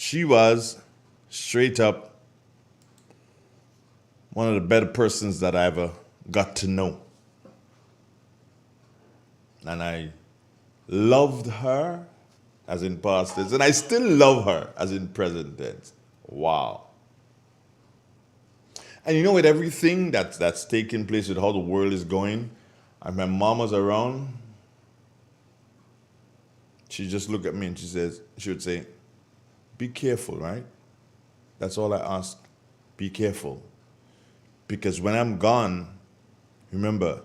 She was straight up one of the better persons that I ever got to know. And I loved her as in past tense, and I still love her as in present tense. Wow. And you know, with everything that's taking place, with how the world is going, and my mom was around, she just looked at me and she would say, be careful, right? That's all I ask. Be careful. Because when I'm gone, remember,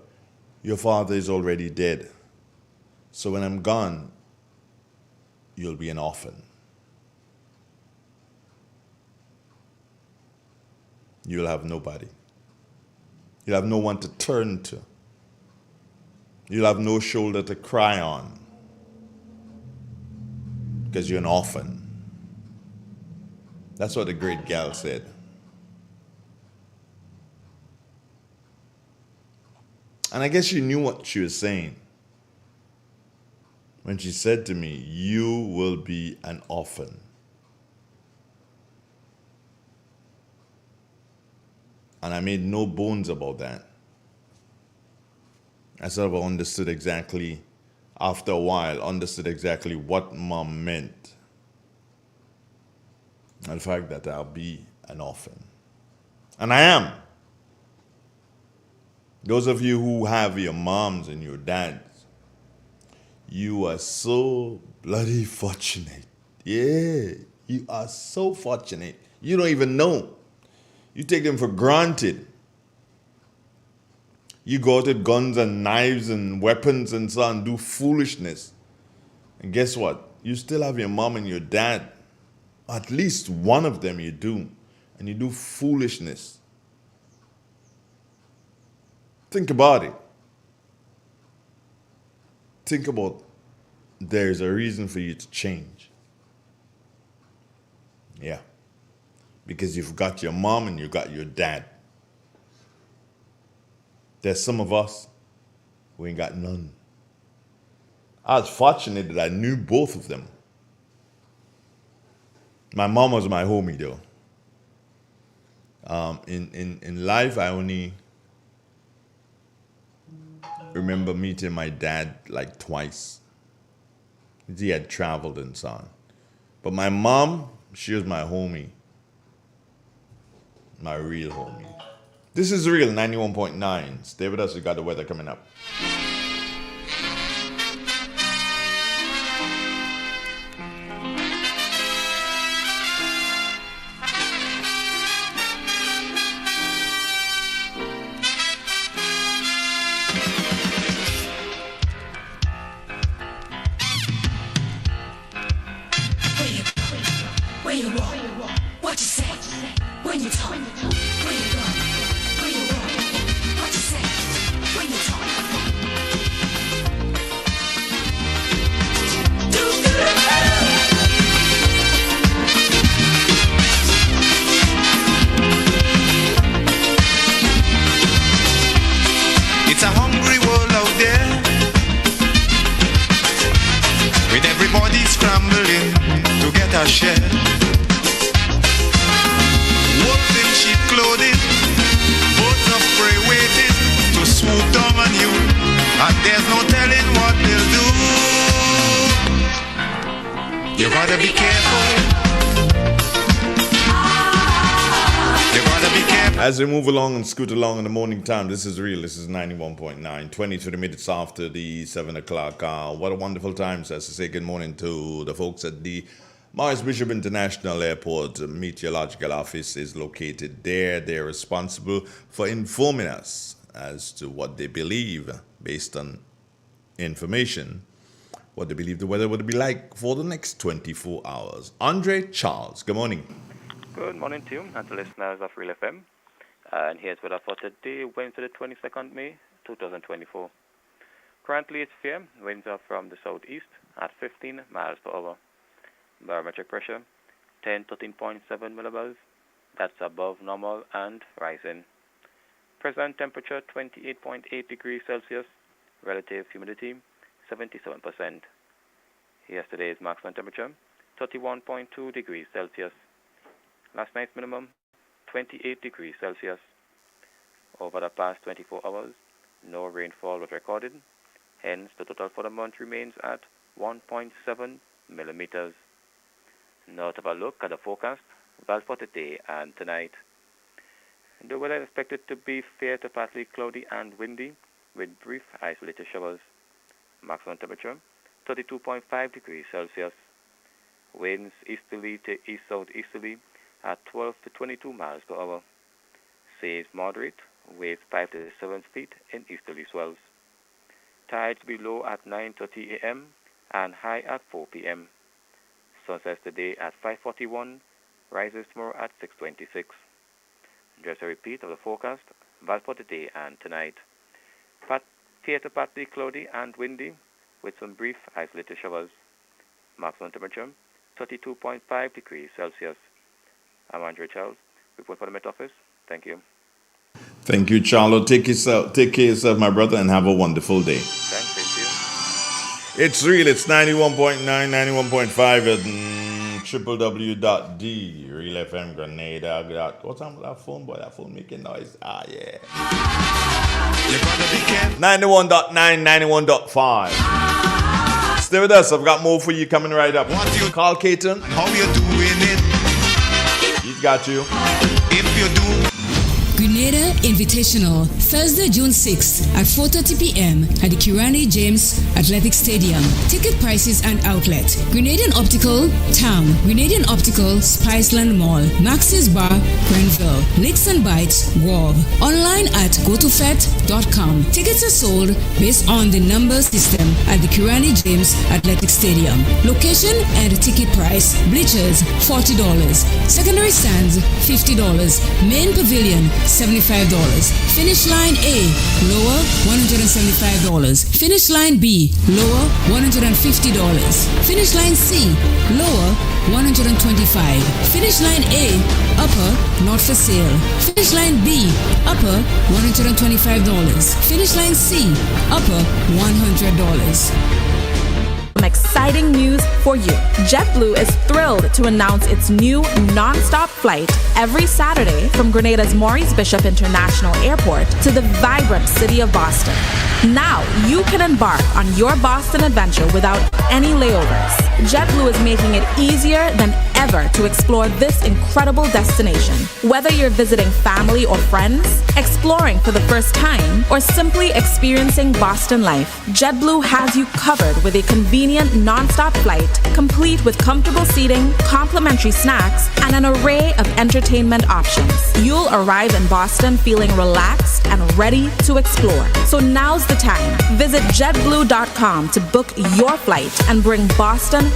your father is already dead. So when I'm gone, you'll be an orphan. You'll have nobody. You'll have no one to turn to. You'll have no shoulder to cry on. Because you're an orphan. That's what the great gal said. And I guess she knew what she was saying when she said to me, you will be an orphan. And I made no bones about that. I sort of understood exactly, after a while, understood exactly what mom meant. And the fact that I'll be an orphan. And I am. Those of you who have your moms and your dads, you are so bloody fortunate. Yeah, you are so fortunate. You don't even know. You take them for granted. You go out with guns and knives and weapons and so on, do foolishness. And guess what? You still have your mom and your dad. At least one of them you do. And you do foolishness. Think about it. Think about there's a reason for you to change. Yeah. Because you've got your mom and you've got your dad. There's some of us who ain't got none. I was fortunate that I knew both of them. My mom was my homie though. In life, I only remember meeting my dad like twice. He had traveled and so on. But my mom, she was my homie. My real homie. This is Real 91.9. Stay with us, we got the weather coming up. Where you walk, what you say, when you talk, where you run, where you walk, what you say, when you talk. Do good. It's a hungry world out there, with everybody scrambling to get a share. Wolves in sheep clothing, boats of prey waiting to swoop down on you, and there's no telling what they'll do. You gotta be careful. You gotta be careful. As we move along and scoot along in the morning time, this is Real. This is 91.9, 20 minutes after the 7 o'clock hour. What a wonderful time, says to say good morning to the folks at the Morris Bishop International Airport. Meteorological Office is located there. They're responsible for informing us as to what they believe, based on information, what they believe the weather would be like for the next 24 hours. Andre Charles, good morning. Good morning to you and to listeners of Real FM. And here's weather for today, Wednesday the 22nd May, 2024. Currently it's fair. Winds are from the southeast at 15 miles per hour. Barometric pressure, 13.7 millibars. That's above normal and rising. Present temperature, 28.8 degrees Celsius. Relative humidity, 77%. Yesterday's maximum temperature, 31.2 degrees Celsius. Last night's minimum, 28 degrees Celsius. Over the past 24 hours, no rainfall was recorded. Hence, the total for the month remains at 1.7 millimeters. Now to have a look at the forecast, well, for today and tonight. The weather is expected to be fair to partly cloudy and windy, with brief isolated showers. Maximum temperature, 32.5 degrees Celsius. Winds easterly to east-southeasterly at 12 to 22 miles per hour. Seas moderate, waves 5 to 7 feet in easterly swells. Tides below at 9:30 a.m. and high at 4 p.m. Sunsets today at 5:41, rises tomorrow at 6:26. Just a repeat of the forecast, but for today and tonight. Fair to partly cloudy and windy, with some brief isolated showers. Maximum temperature, 32.5 degrees Celsius. I'm Andrew Charles, report for the Met Office. Thank you. Thank you, Charlo. Take care of yourself, my brother, and have a wonderful day. Thanks, thank you. It's real. It's 91.9, 91.5 at www.d Real FM Grenada. What's wrong with that phone, boy? That phone making noise. Ah, yeah. You gotta be careful. 91.9, 91.5. Stay with us. I've got more for you coming right up. What you Call Caton. How you doing it? He's got you. If you do, Grenada Invitational, Thursday, June 6th at 4:30 p.m. at the Kirani James Athletic Stadium. Ticket prices and outlet. Grenadian Optical, Town. Grenadian Optical, Spiceland Mall. Max's Bar, Grenville. Licks and Bites, Warb. Online at gotofet.com. Tickets are sold based on the number system at the Kirani James Athletic Stadium. Location and ticket price. Bleachers, $40. Secondary stands, $50. Main pavilion, $75. Finish line A, lower, $175. Finish line B, lower, $150. Finish line C, lower, $125. Finish line A, upper, not for sale. Finish line B, upper, $125. Finish line C, upper, $100. Some exciting news for you. JetBlue is thrilled to announce its new non-stop flight every Saturday from Grenada's Maurice Bishop International Airport to the vibrant city of Boston. Now you can embark on your Boston adventure without any layovers. JetBlue is making it easier than ever to explore this incredible destination. Whether you're visiting family or friends, exploring for the first time, or simply experiencing Boston life, JetBlue has you covered with a convenient non-stop flight, complete with comfortable seating, complimentary snacks, and an array of entertainment options. You'll arrive in Boston feeling relaxed and ready to explore. So now's the time. Visit jetblue.com to book your flight and bring Boston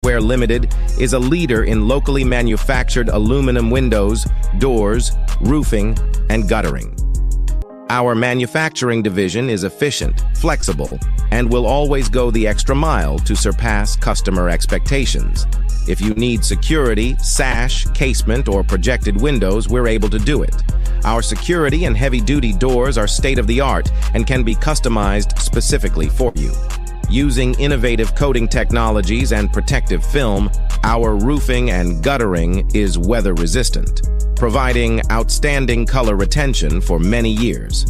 Limited is a leader in locally manufactured aluminum windows, doors, roofing, and guttering. Our manufacturing division is efficient, flexible, and will always go the extra mile to surpass customer expectations. If you need security, sash, casement, or projected windows, we're able to do it. Our security and heavy-duty doors are state-of-the-art and can be customized specifically for you. Using innovative coating technologies and protective film, our roofing and guttering is weather-resistant, providing outstanding color retention for many years.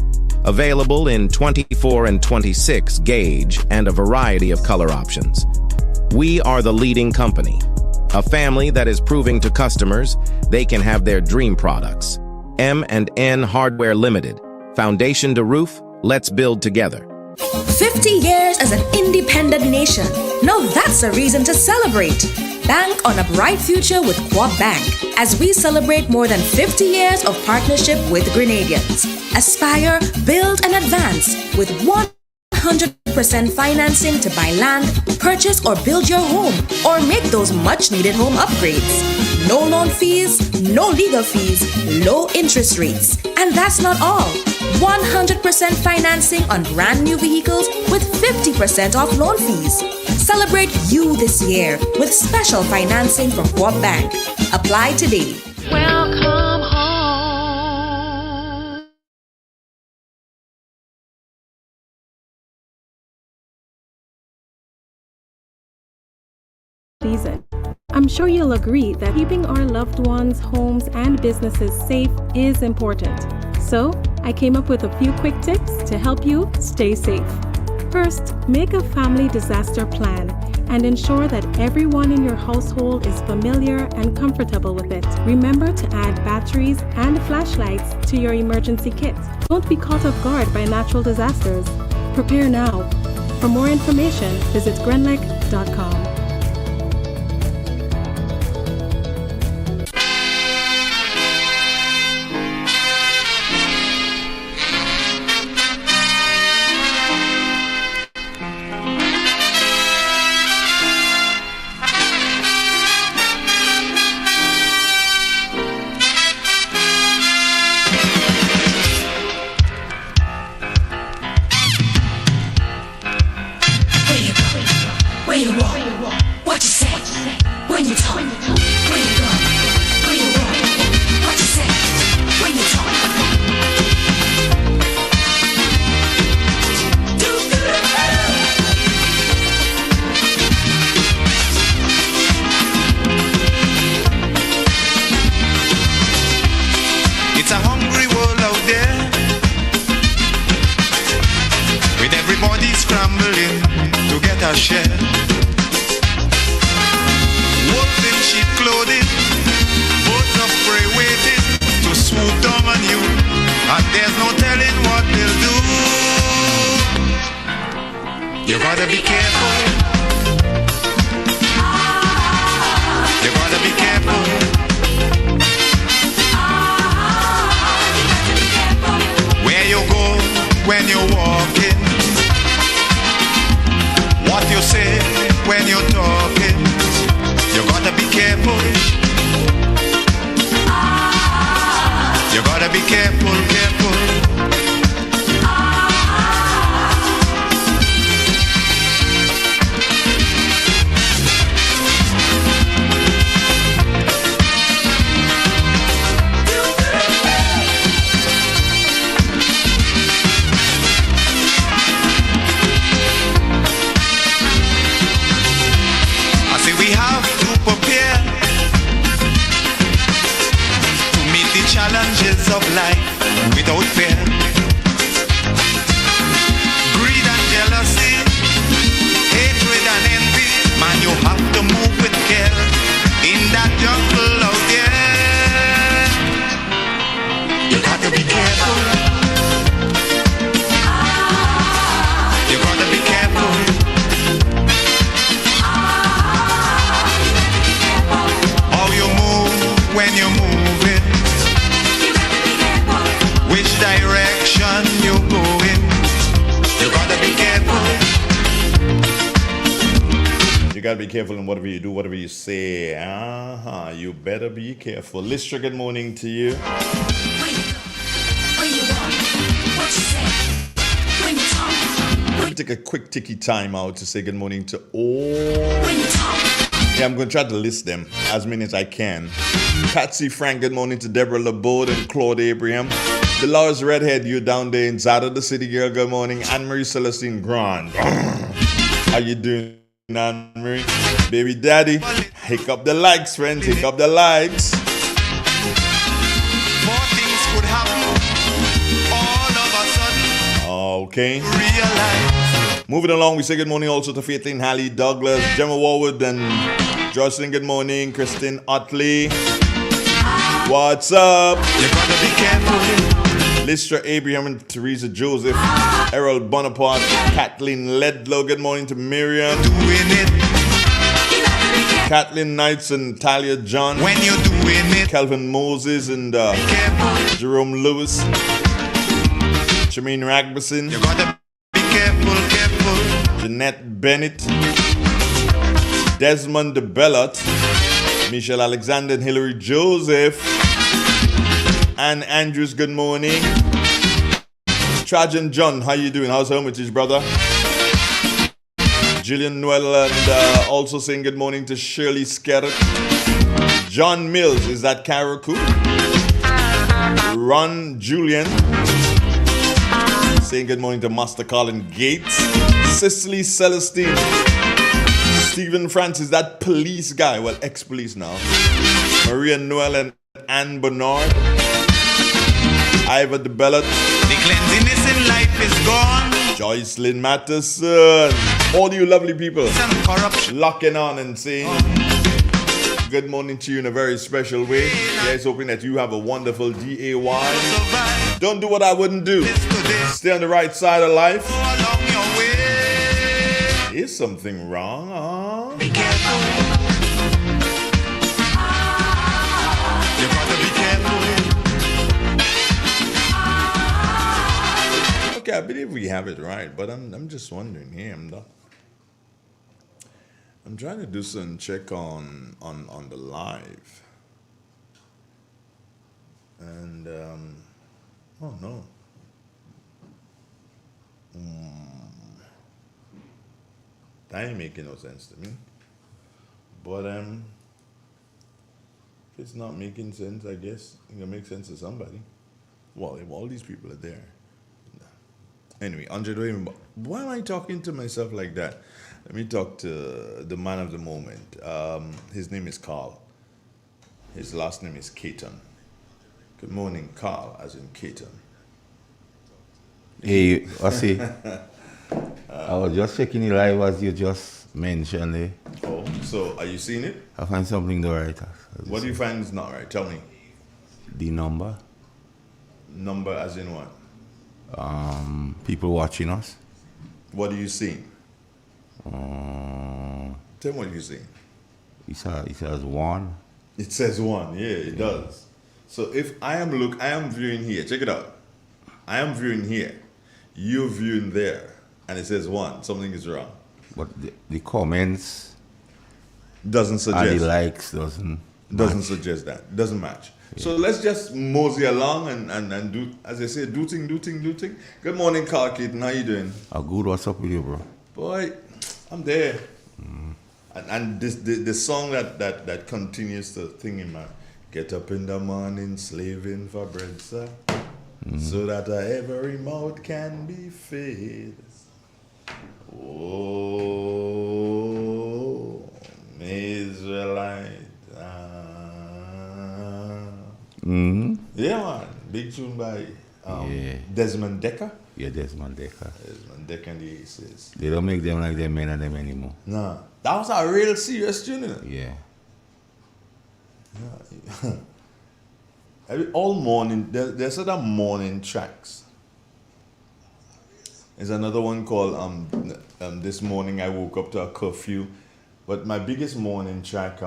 Available in 24 and 26 gauge and a variety of color options. We are the leading company, a family that is proving to customers they can have their dream products. M&N Hardware Limited. Foundation to roof, let's build together. 50 years as an independent nation. Now that's a reason to celebrate. Bank on a bright future with Co-op Bank as we celebrate more than 50 years of partnership with Grenadians. Aspire, build, and advance with 100% financing to buy land, purchase or build your home, or make those much-needed home upgrades. No loan fees, no legal fees, low interest rates. And that's not all. 100% financing on brand new vehicles with 50% off loan fees. Celebrate you this year with special financing from Co-op Bank. Apply today. Welcome. sure you'll agree that keeping our loved ones, homes, and businesses safe is important. So, I came up with a few quick tips to help you stay safe. First, make a family disaster plan and ensure that everyone in your household is familiar and comfortable with it. Remember to add batteries and flashlights to your emergency kit. Don't be caught off guard by natural disasters. Prepare now. For more information, visit grenlec.com. Careful in whatever you do, whatever you say. You better be careful. Listra, good morning to you. Let me take a quick ticky time out to say good morning to all. Yeah, I'm going to try to list them as many as I can. Patsy Frank, good morning to Deborah LeBeau and Claude Abraham. Dolores Redhead, you down there inside of the city, girl, good morning. Anne-Marie Celestine Grand. How you doing? Anne-Marie, baby daddy, hick up the likes, friends, hick up the likes. More things could happen all of a sudden. Okay. Realize. Moving along, we say good morning also to Faithlin Halley Douglas, Gemma Warwood, and Jocelyn, good morning. Christine Utley. What's up? You gotta be careful. Listra Abraham and Teresa Joseph, Errol Bonaparte, Kathleen Ledlow, good morning to Miriam, Kathleen Knights and Talia John, when you're doing it, Calvin Moses and Jerome Lewis, Shameen Ragberson, you gotta be careful. Jeanette Bennett, Desmond DeBellot, Michelle Alexander and Hilary Joseph, Ann Andrews, good morning. Trajan John, how you doing? How's Hermitage, brother? Gillian Noel and also saying good morning to Shirley Skerritt. John Mills, is that Karakou? Ron Julian, saying good morning to Master Colin Gates. Cicely Celestine, Stephen Francis, that police guy, well, ex-police now. Maria Noel and Anne Bernard. Ivor de Bellet. The cleanliness in life is gone. Joycelyn Matteson. All you lovely people And corruption. locking on and saying good morning to you in a very special way. Yes, hoping that you have a wonderful DAY. Survive Don't do what I wouldn't do. this today. Stay on the right side of life. Go along your way. Is something wrong? Huh? Be careful. You gotta be careful. Okay, I believe we have it right, but I'm just wondering here. I'm trying to do some check on the live, and oh no. That ain't making no sense to me. But if it's not making sense, I guess it can make sense to somebody. Well, if all these people are there. Anyway, Andre, why am I talking to myself like that? Let me talk to the man of the moment. His name is Carl. His last name is Caton. Good morning, Carl, as in Caton. Hey, I see. I was just checking the live as you just mentioned it. Oh, so are you seeing it? I find something to write. What do you find is not right? Tell me. The number. Number as in what? People watching us. What are you seeing? Uh, Tell me what you're seeing. it says one. It says one. Yeah, it does. So if I am viewing here. Check it out. I am viewing here. You're viewing there. And it says one. Something is wrong. But the comments Doesn't and suggest. the likes doesn't Suggest that. Doesn't match. So let's just mosey along and do, as I say, do thing. Good morning, Carl Caton. How you doing? Good. What's up with you, bro? Boy, I'm there. And the song that continues to thing in my get up in the morning, slaving for bread, sir, so that every mouth can be fed. Oh, Israelite. Yeah, man. Big tune by Desmond Decker. Yeah, Desmond Decker. Desmond Decker and the Aces. They don't make them like them men and them anymore. Nah, that was a real serious tune, you know? Yeah. All morning, there's other morning tracks. There's another one called This Morning I Woke Up to a Curfew. But my biggest morning track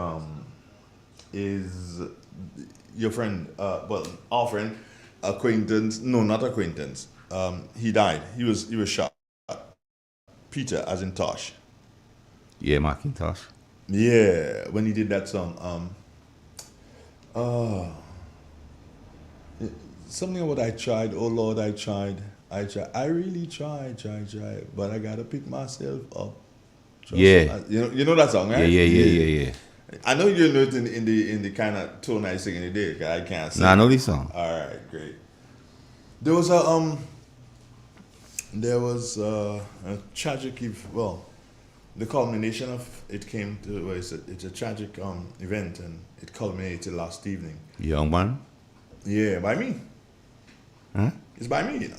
is your friend, our friend, acquaintance, no, not acquaintance. He died. He was shot. Peter, as in Tosh. Yeah, Macintosh. Yeah, when he did that song. Something about I tried, oh Lord, I tried. I really tried, but I gotta pick myself up. Yeah. You know that song, right? Yeah. I know you know it in the kind of tone I sing in the day. 'Cause I can't sing. Nah, I know this song. All right, great. There was a tragic, the culmination of it came to, it's a tragic event, and it culminated last evening. Young man. Yeah, by me. Huh? It's by me, you know.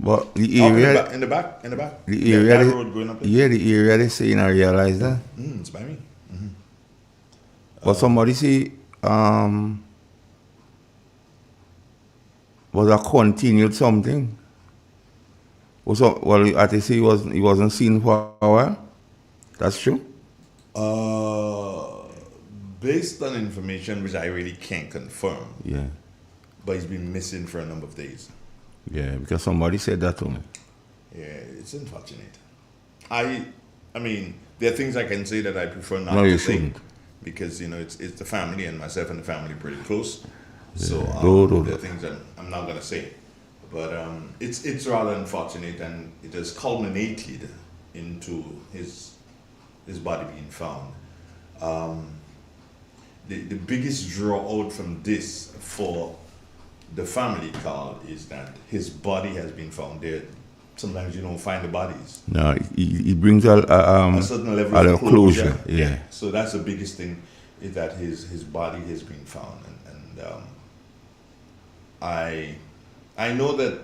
But the area, in the back. the That area, road going up there. yeah, the area they say, I realize that. It's by me. But somebody say, was a continued something. Well, I think he wasn't seen for a while. That's true. Based on information which I really can't confirm, Yeah, but he's been missing for a number of days. yeah, because somebody said that to me. Yeah, it's unfortunate. I mean, there are things I can say that I prefer not No, to you say shouldn't. because it's the family, and myself and the family pretty close. So No. there are things that I'm not gonna say, but it's rather unfortunate, and it has culminated into his body being found. The biggest draw out from this for the family, Carl, is that his body has been found dead sometimes you don't find the bodies. No, it brings a certain level a of closure. Yeah. So that's the biggest thing, is that his body has been found, and I know that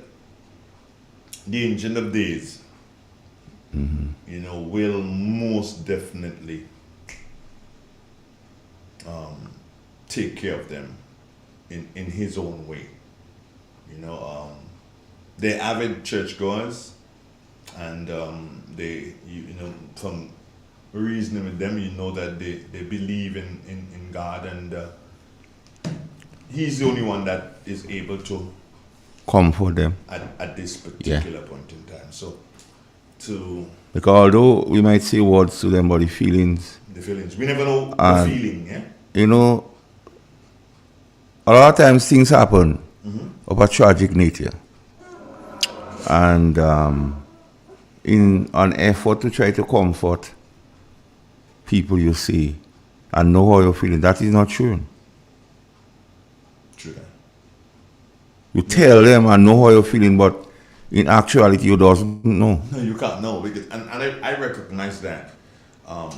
the Ancient of Days, you know, will most definitely take care of them in his own way. You know, they're avid churchgoers, and you know, from reasoning with them, you know that they believe in God, and he's the only one that is able to comfort them at this particular point in time. So, because although we might say words to them, but the feelings, we never know the feeling, yeah? You know, a lot of times things happen of a tragic nature. And in an effort to try to comfort people you see and know how you're feeling, that is not true. True. You tell them and know how you're feeling, but in actuality you doesn't know. No, you can't know, because and I recognize that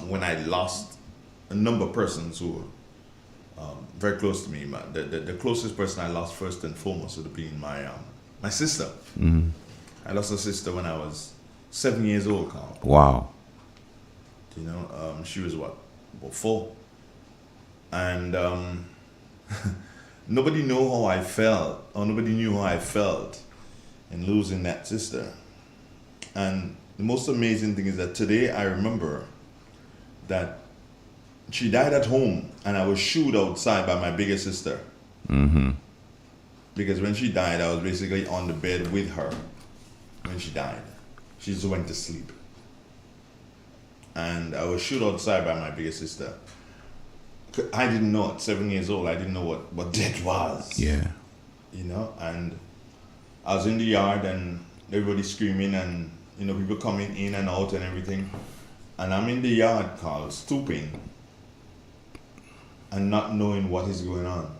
when I lost a number of persons who were very close to me. The closest person I lost first and foremost would have been my sister. I lost a sister when I was 7 years old, Carl. Wow. You know, she was what, about 4, and nobody knew how I felt, or nobody knew how I felt in losing that sister. And the most amazing thing is that today I remember that she died at home, and I was shooed outside by my bigger sister. Because when she died, I was basically on the bed with her. When she died, she just went to sleep, and I was shot outside by my bigger sister. I didn't know at 7 years old. I didn't know what death was. Yeah. You know, and I was in the yard, and everybody screaming, and you know, people coming in and out and everything, and I'm in the yard, Carl, stooping, and not knowing what is going on.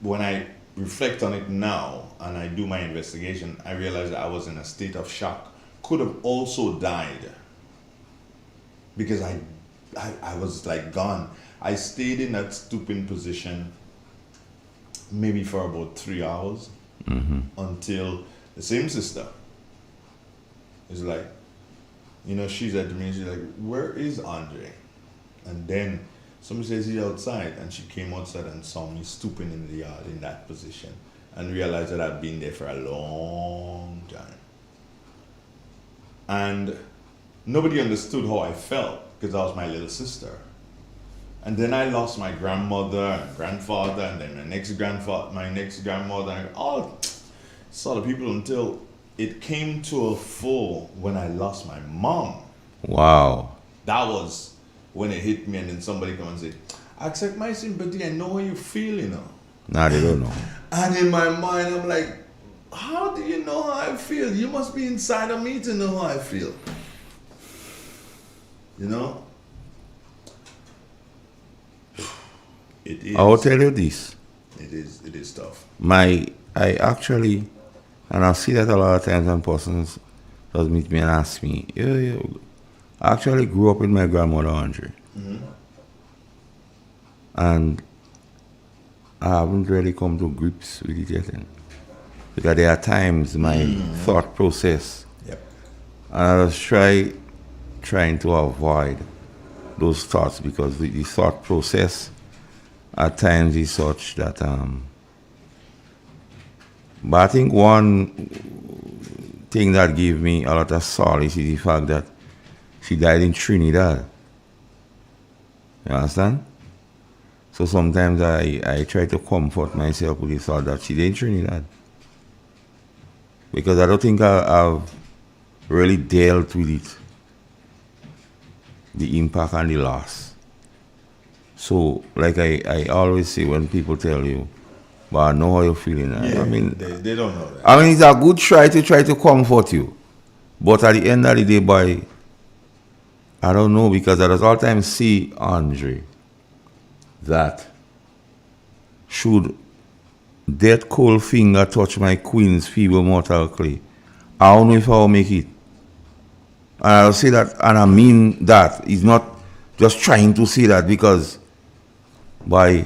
When I reflect on it now and I do my investigation, I realize that I was in a state of shock. Could have also died because I was like gone. I stayed in that stooping position maybe for about 3 hours until the same sister is like, you know, she said to me, she's like, "Where is Andre?" And then somebody says he's outside, and she came outside and saw me stooping in the yard in that position, and realized that I'd been there for a long time. And nobody understood how I felt, because that was my little sister. And then I lost my grandmother and grandfather, and then my next grandmother, and all sort of people, until it came to a full when I lost my mom. Wow. That was when it hit me, and then somebody come and say, "Accept my sympathy and know how you feel," you know. Nah, they don't know. And in my mind, I'm like, how do you know how I feel? You must be inside of me to know how I feel. You know? It is. I will tell you this. It is tough. I actually, and I see that a lot of times when persons does meet me and ask me, I actually grew up with my grandmother, Andre. And I haven't really come to grips with it yet. Because there are times my thought process, and I was trying to avoid those thoughts, because the thought process at times is such that, but I think one thing that gave me a lot of solace is the fact that she died in Trinidad. You understand? So sometimes I try to comfort myself with the thought that she died in Trinidad. Because I don't think I've really dealt with it, the impact and the loss. So, like I always say when people tell you, "But I know how you're feeling," Yeah, I mean, they don't know that. I mean, it's a good try to comfort you. But at the end of the day, boy, I don't know, because I just all the time see, Andre, that should that cold finger touch my queen's feeble mortal clay, I don't know if I'll make it. And I'll say that, and I mean that. It's not just trying to say that because and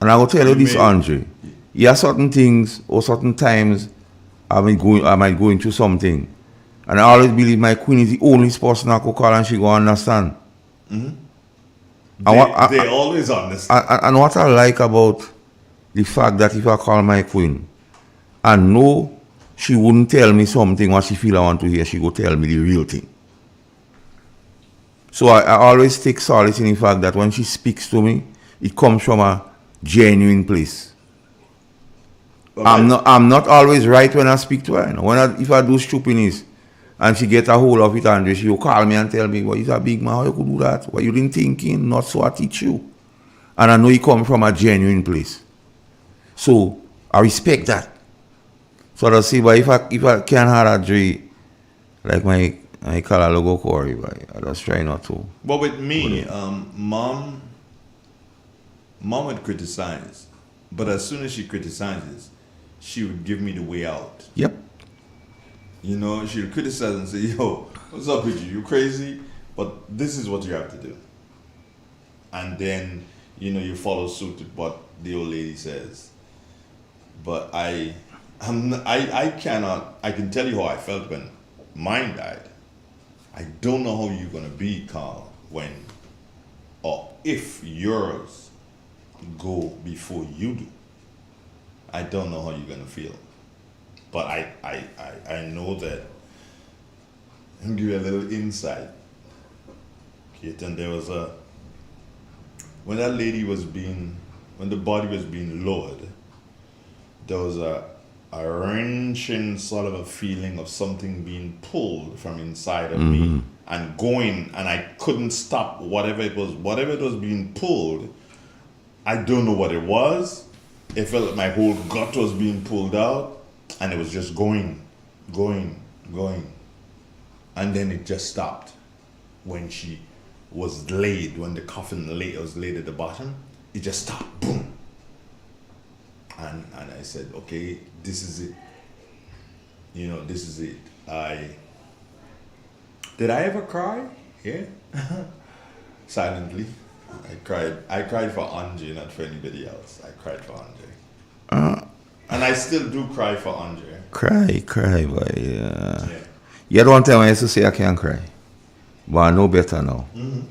I will tell you this, Andre. There are certain things or certain times I might go into something. And I always believe my queen is the only person I could call and she go understand. Mm-hmm. They always understand. And what I like about the fact that if I call my queen, I know she wouldn't tell me something what she feel I want to hear, she go tell me the real thing. So I always take solace in the fact that when she speaks to me, it comes from a genuine place. I'm not always right when I speak to her. You know? If I do stupidness and she get a hold of it, and she will call me and tell me, well, you're a big man, how you could do that? What you didn't thinking? Not so I teach you. And I know it comes from a genuine place. So I respect that. So I'll say, but if I can't have a Dre, like my call a logo Corey, I just try not to. But with me, mom would criticize. But as soon as she criticizes, she would give me the way out. Yep. You know, she would criticize and say, yo, what's up with you? You crazy? But this is what you have to do. And then, you know, you follow suit with what the old lady says. But I can tell you how I felt when mine died. I don't know how you're going to be, Carl, when or if yours go before you do. I don't know how you're going to feel. But I know that. Let me give you a little insight. Caton, there was when that lady when the body was being lowered, there was a wrenching sort of a feeling of something being pulled from inside of me and going, and I couldn't stop whatever it was being pulled. I don't know what it was. It felt like my whole gut was being pulled out, and it was just going. And then it just stopped when she was laid, when the coffin was laid at the bottom. It just stopped, boom. And I said, okay, this is it. You know, this is it. Did I ever cry? Yeah. Silently. I cried for Andre, not for anybody else. I cried for Andre. And I still do cry for Andre. Cry, boy. Yeah. You don't tell me I used to say I can't cry. But I know better now. Mm-hmm.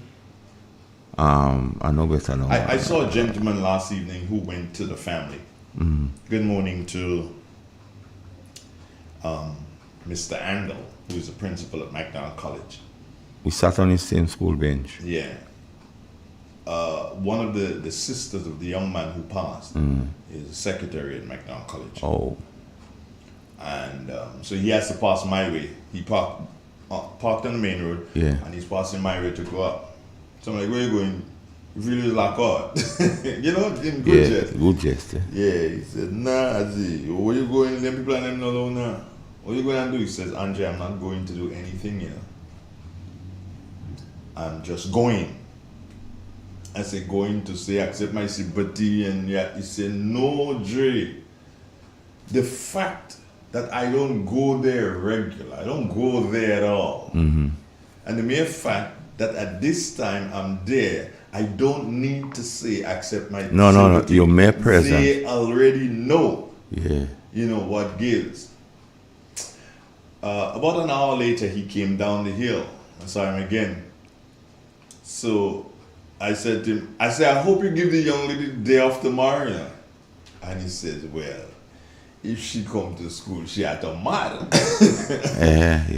I know better now. I saw a gentleman last evening who went to the family. Mm-hmm. Good morning to Mr. Angle, who is the principal at McDonald College. We sat on the same school bench. Yeah. One of the sisters of the young man who passed is a secretary at McDonald College. Oh. And so he has to pass my way. He parked on the main road, and he's passing my way to go up. So I'm like, where are you going? Really like God. You know, in good jest. Good jest. Yeah, he said, nah, where you going? Them people and them not know now. What you going to do? He says, Andre, I'm not going to do anything here. I'm just going. I said, going to say, accept my sympathy, and he said, no, Dre. The fact that I don't go there regular, I don't go there at all. Mm-hmm. And the mere fact that at this time I'm there, I don't need to say accept my sympathy. No, your mere presence. They already know, you know, what gives. About an hour later, he came down the hill. I saw him again. So I said to him, I hope you give the young lady the day off tomorrow. You know? And he says, well, if she come to school, she had to mad. He said,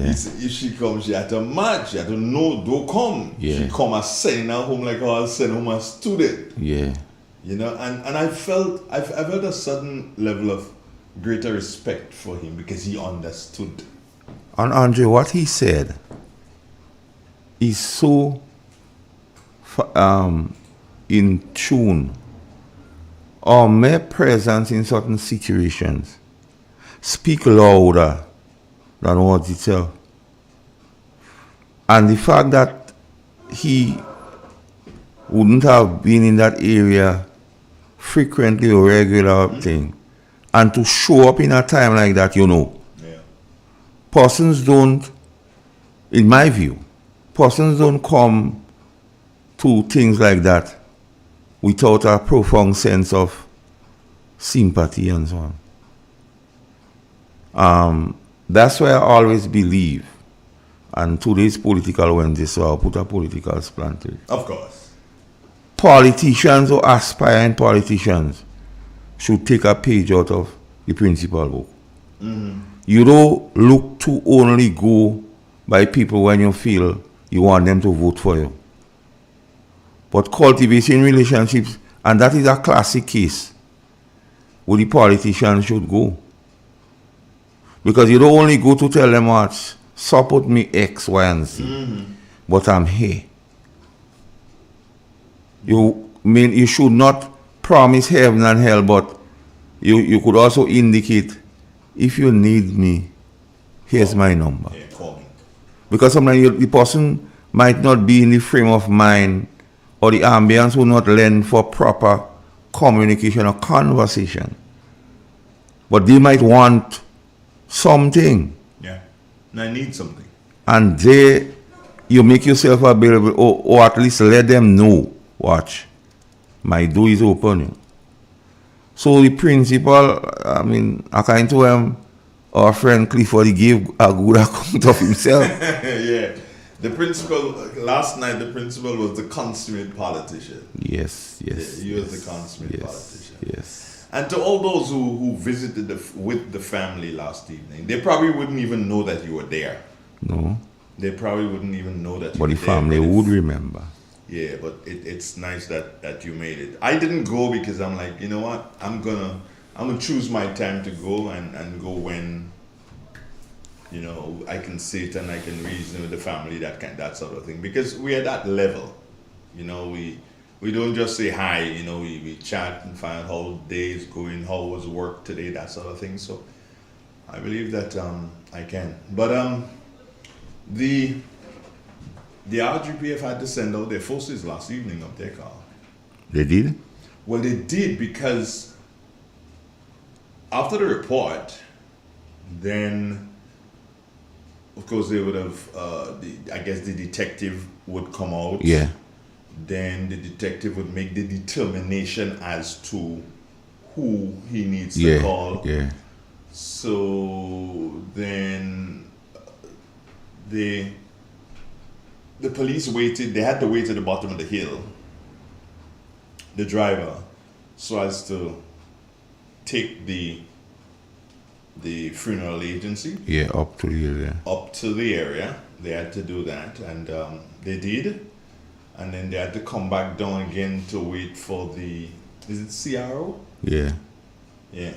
if she come, she had to mad. She had to know, don't come. She come as sending her home like I'll send home a student. Yeah. You know, and I felt a sudden level of greater respect for him because he understood. And Andre, what he said is so in tune. Our mere presence in certain situations speak louder than words itself. And the fact that he wouldn't have been in that area frequently or regular thing, and to show up in a time like that, you know. Yeah. persons don't, in my view, persons don't come to things like that without a profound sense of sympathy and so on. That's why I always believe, and today's political Wednesday, so I'll put a political slant to it. Of course. Politicians or aspiring politicians should take a page out of the principal book. You don't look to only go by people when you feel you want them to vote for you. But cultivating relationships, and that is a classic case where the politicians should go. Because you don't only go to tell them what, support me X, Y, and Z, but I'm here. You should not promise heaven and hell, but you could also indicate, if you need me, here's my number. Yeah, call me. Because sometimes the person might not be in the frame of mind, or the ambience will not lend for proper communication or conversation. But they might want something. Yeah. And I need something. And you make yourself available, or at least let them know, watch, my door is open. So the principal, according to our friend Clifford, he gave a good account of himself. Yeah. The principal, last night the principal was the consummate politician. Yes. Yeah, he was the consummate politician. Yes. And to all those who visited with the family last evening, they probably wouldn't even know that you were there. No. They probably wouldn't even know that you But were the family there. would remember. Yeah, but it's nice that you made it. I didn't go because I'm like, you know what? I'm gonna choose my time to go and go when, you know, I can sit and I can reason with the family, that sort of thing. Because we're at that level. You know, we don't just say hi, you know, we chat and find out how the day is going, how was work today, that sort of thing. So I believe that I can. But the RGPF had to send out their forces last evening up there, Carl. They did? Well, they did, because after the report, then, of course, they would have, I guess the detective would come out. Yeah. Then the detective would make the determination as to who he needs to Yeah. call. Yeah. So then the police waited, they had to wait at the bottom of the hill, the driver, so as to take the funeral agency. Yeah, up to the area. Up to the area. They had to do that, and they did. And then they had to come back down again to wait for is it CRO? Yeah. Yeah.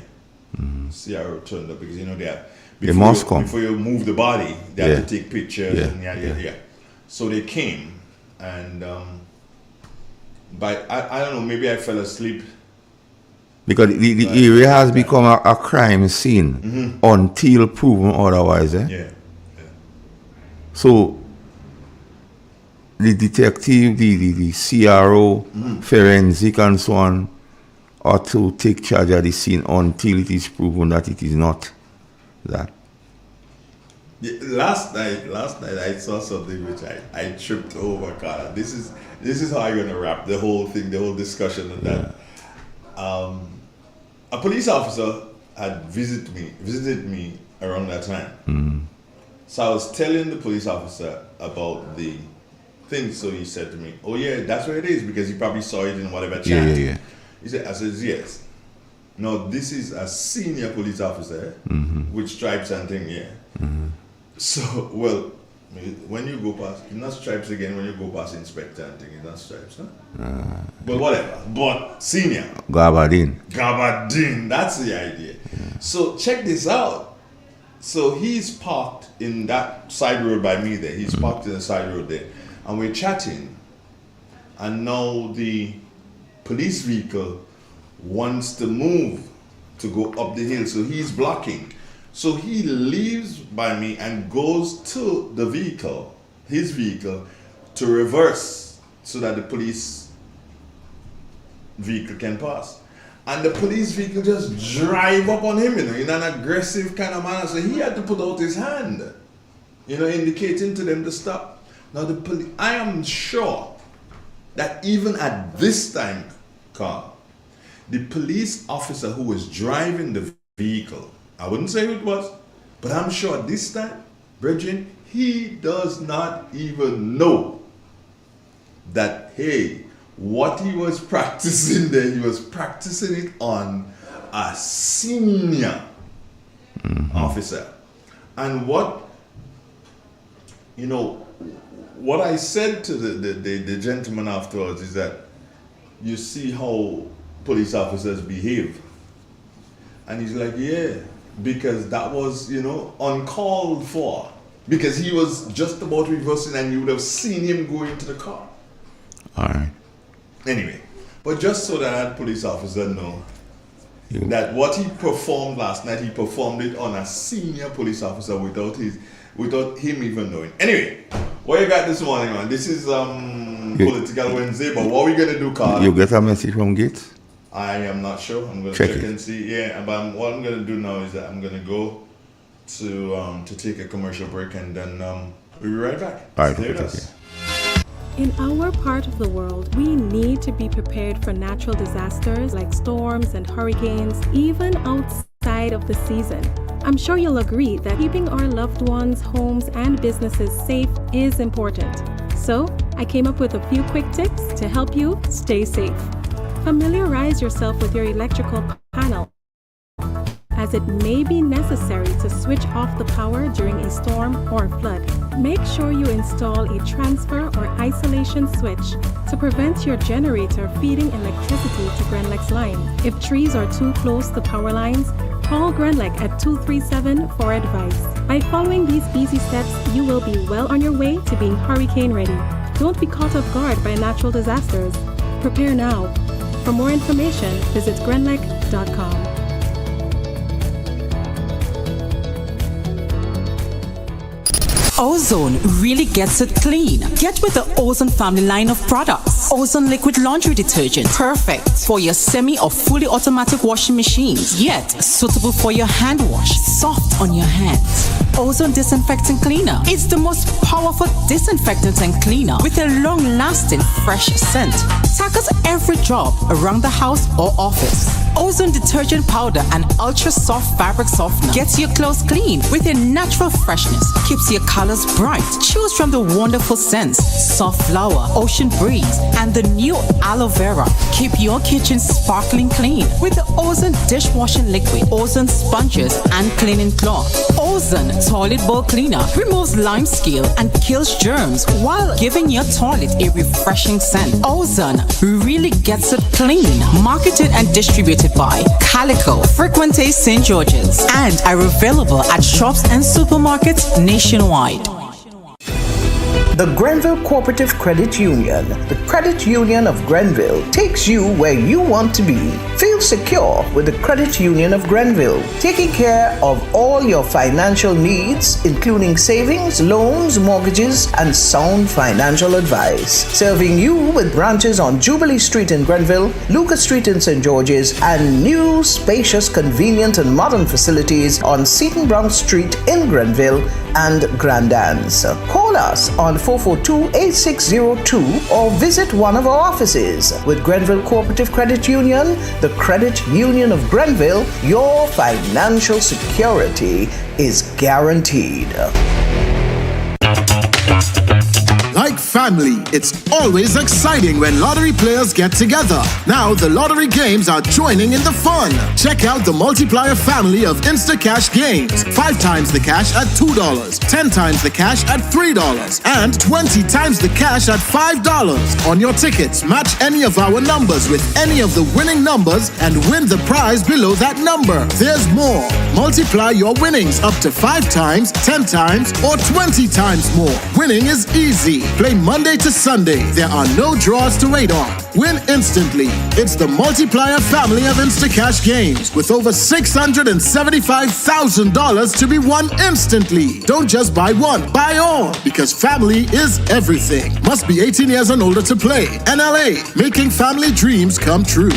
CRO turned up because, you know, They must come. Before you move the body, they have to take pictures. Yeah. And yeah. So they came, and but I don't know, maybe I fell asleep. Because the area has become a crime scene until proven otherwise. Yeah. So the detective, the CRO, forensic and so on, are to take charge of the scene until it is proven that it is not that. Yeah, last night I saw something which I tripped over, Carla. This is how I'm gonna wrap the whole thing, the whole discussion of that. A police officer had visited me around that time. So I was telling the police officer about the thing. So he said to me, "Oh yeah, that's where it is," because he probably saw it in whatever chat. Yeah. He said, "I says yes. No, this is a senior police officer with stripes and thing, yeah." So, well, when you go past, it's not stripes again. When you go past inspector and thing, it's not stripes, huh? But whatever. But senior. Gabardine. That's the idea. So check this out. So he's parked in that side road by me there. He's parked in the side road there. And we're chatting. And now the police vehicle wants to move to go up the hill. So he's blocking. So he leaves by me and goes to the vehicle, his vehicle, to reverse so that the police vehicle can pass. And the police vehicle just drive up on him, in an aggressive kind of manner. So he had to put out his hand, indicating to them to stop. Now the police, I am sure that even at this time, Carl, the police officer who was driving the vehicle, I wouldn't say who it was, but I'm sure at this time, Bridget, he does not even know that, hey, what he was practicing there, he was practicing it on a senior officer. And what I said to the gentleman afterwards is that you see how police officers behave. And he's like, yeah, because that was, uncalled for. Because he was just about reversing and you would have seen him go into the car. All right. Anyway, but just so that police officer know that what he performed last night, he performed it on a senior police officer without him even knowing. Anyway, what you got this morning, man? This is Political Wednesday, but what we gonna do, Carl? You get a message from Gates? I am not sure. I'm gonna check and see. Yeah, but what I'm gonna do now is that I'm gonna go to take a commercial break, and then we'll be right back. All right, Stay with okay. us. In our part of the world, we need to be prepared for natural disasters like storms and hurricanes, even outside of the season. I'm sure you'll agree that keeping our loved ones, homes, and businesses safe is important. So, I came up with a few quick tips to help you stay safe. Familiarize yourself with your electrical panel, as it may be necessary to switch off the power during a storm or flood. Make sure you install a transfer or isolation switch to prevent your generator feeding electricity to Grenlec's line. If trees are too close to power lines, call Grenlec at 237 for advice. By following these easy steps, you will be well on your way to being hurricane ready. Don't be caught off guard by natural disasters. Prepare now. For more information, visit grenlec.com. Ozone really gets it clean. Get with the Ozone family line of products. Ozone liquid laundry detergent, perfect for your semi or fully automatic washing machines, yet suitable for your hand wash, soft on your hands. Ozone disinfectant cleaner. It's the most powerful disinfectant and cleaner with a long-lasting fresh scent. Tackles every job around the house or office. Ozone detergent powder and ultra soft fabric softener gets your clothes clean with a natural freshness, keeps your colors bright. Choose from the wonderful scents soft flower, ocean breeze, and the new aloe vera. Keep your kitchen sparkling clean with the Ozone dishwashing liquid, Ozone sponges and cleaning cloth. Ozone toilet bowl cleaner removes lime scale and kills germs while giving your toilet a refreshing scent. Ozone really gets it clean. Marketed and distributed by Calico, Frequente St. George's, and are available at shops and supermarkets nationwide. The Grenville Cooperative Credit Union, the credit union of Grenville, takes you where you want to be. Feel secure with the Credit Union of Grenville, taking care of all your financial needs, including savings, loans, mortgages, and sound financial advice. Serving you with branches on Jubilee Street in Grenville, Lucas Street in St. George's, and new, spacious, convenient, and modern facilities on Seton Brown Street in Grenville and Grand Anse. Call us on 442-8602 or visit one of our offices. With Grenville Cooperative Credit Union, the Credit Union of Grenville, your financial security is guaranteed. Like family, it's always exciting when lottery players get together. Now the lottery games are joining in the fun. Check out the multiplier family of Instacash games. 5 times the cash at $2, 10 times the cash at $3, and 20 times the cash at $5. On your tickets, match any of our numbers with any of the winning numbers and win the prize below that number. There's more. Multiply your winnings up to 5 times, 10 times, or 20 times more. Winning is easy. Play Monday to Sunday. There are no draws to wait on. Win instantly. It's the multiplier family of Instacash games with over $675,000 to be won instantly. Don't just buy one, buy all, because family is everything. Must be 18 years and older to play. NLA, making family dreams come true.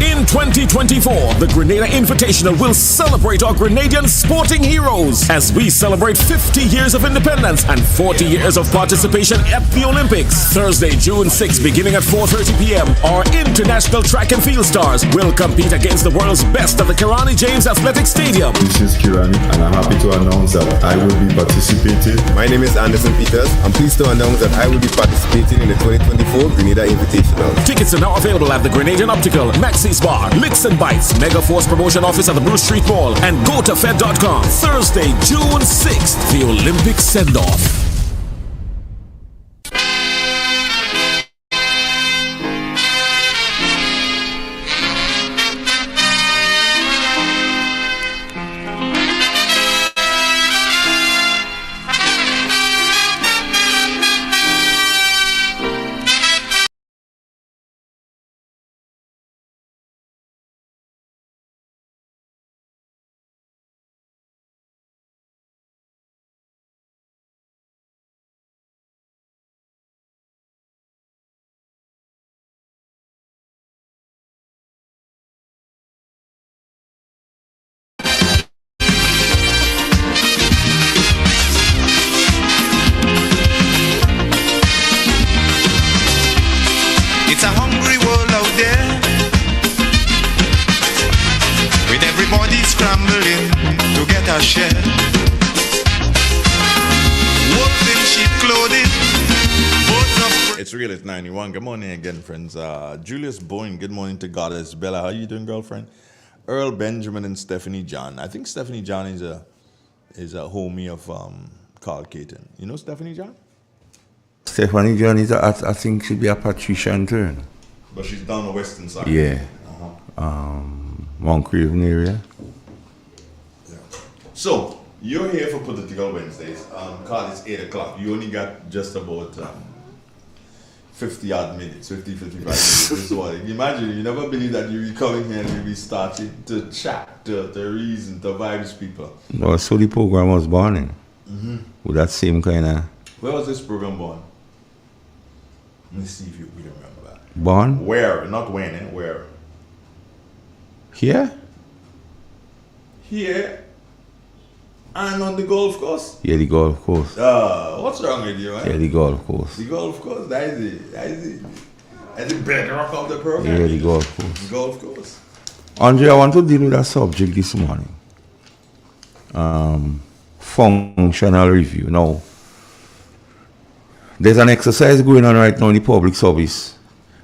In 2024, the Grenada Invitational will celebrate our Grenadian sporting heroes as we celebrate 50 years of independence and 40 years of participation at the Olympics. Thursday, June 6, beginning at 4:30 p.m., our international track and field stars will compete against the world's best at the Kirani James Athletic Stadium. This is Kirani, and I'm happy to announce that I will be participating. My name is Anderson Peters. I'm pleased to announce that I will be participating in the 2024 Grenada Invitational. Tickets are now available at the Grenadian Optical, Maxis Bar, Licks and Bites, Mega Force Promotion Office at the Bruce Street Mall, and GoToFed.com. Thursday, June 6th, the Olympic send-off. It's a hungry world out there, with everybody scrambling to get a share. Wolves in sheep clothing, both of... It's real, it's 91. Good morning again, friends. Julius Boyne, good morning to Goddess. Bella, how you doing, girlfriend? Earl Benjamin and Stephanie John. I think Stephanie John is a homie of Carl Caton. You know Stephanie John? Stephanie John is, I think, should be a patrician turn. But she's down the western side. Yeah. Mount Craven area. Yeah. So, you're here for Political Wednesdays. Carl, it's 8 o'clock. You only got just about 50 odd minutes, 55 minutes. This is what, imagine, you never believe that you'll be coming here and you'll be starting to chat, to reason, to vibes people. No, so the program was born in. With that same kind of... Where was this program born? Let me see if you remember that. Born? Where? Not when, where? Here? Here. And on the golf course? Yeah, the golf course. What's wrong with you, man? Yeah, the golf course. The golf course? That is it. That's the bedrock of the program. Yeah, the golf course. The golf course. Andre, I want to deal with a subject this morning. Functional review. Now, there's an exercise going on right now in the public service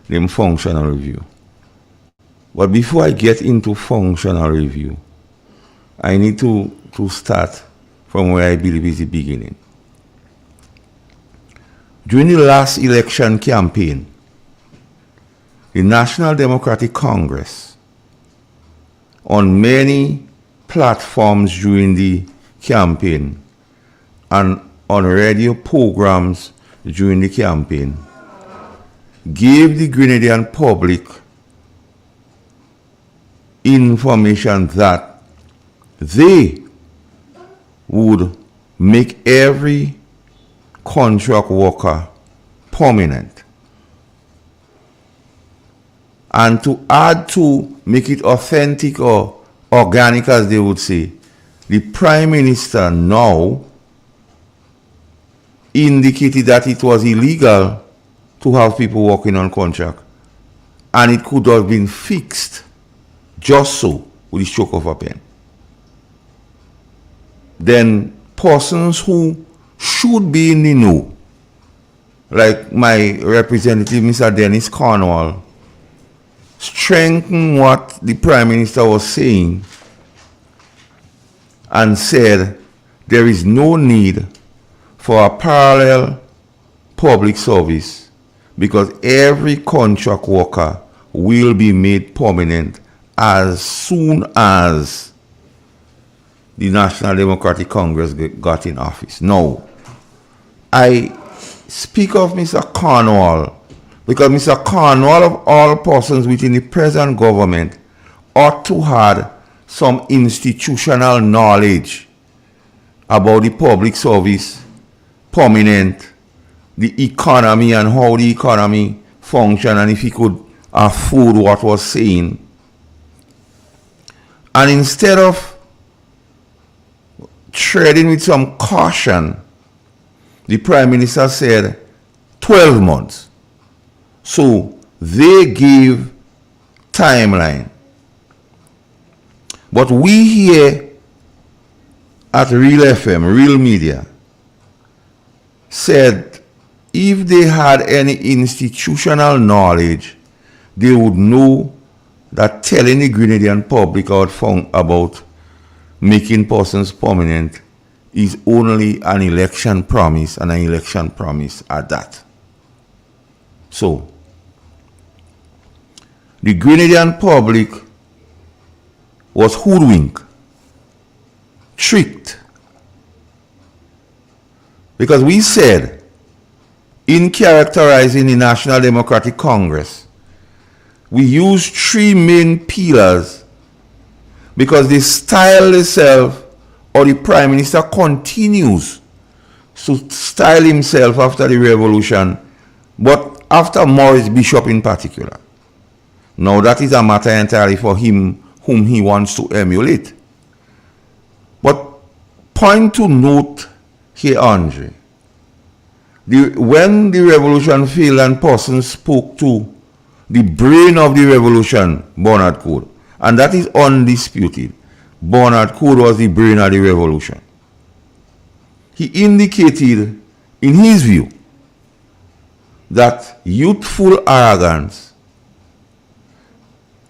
named functional review. But before I get into functional review, I need to start from where I believe is the beginning. During the last election campaign, the National Democratic Congress, on many platforms during the campaign and on radio programs during the campaign, gave the Grenadian public information that they would make every contract worker permanent. And to add to make it authentic or organic, as they would say, the Prime Minister now indicated that it was illegal to have people working on contract, and it could have been fixed just so with the stroke of a pen. Then persons who should be in the know, like my representative, Mr. Dennis Cornwall, strengthened what the Prime Minister was saying and said there is no need for a parallel public service because every contract worker will be made permanent as soon as the National Democratic Congress got in office. Now, I speak of Mr. Cornwall because Mr. Cornwall, of all persons within the present government, ought to have some institutional knowledge about the public service, permanent, the economy and how the economy function, and if he could food what was saying. And instead of treading with some caution, the Prime Minister said 12 months. So they gave timeline. But we here at Real FM, Real Media, said if they had any institutional knowledge, they would know that telling the Grenadian public about making persons permanent is only an election promise, and an election promise at that. So, the Grenadian public was hoodwinked, tricked, because we said, in characterizing the National Democratic Congress, we used three main pillars because the style itself, or the Prime Minister continues to style himself after the revolution, but after Maurice Bishop in particular. Now that is a matter entirely for him whom he wants to emulate. But point to note here, Andre, when the revolution failed and persons spoke to the brain of the revolution, Bernard Coad, and that is undisputed. Bernard Coad was the brain of the revolution. He indicated, in his view, that youthful arrogance,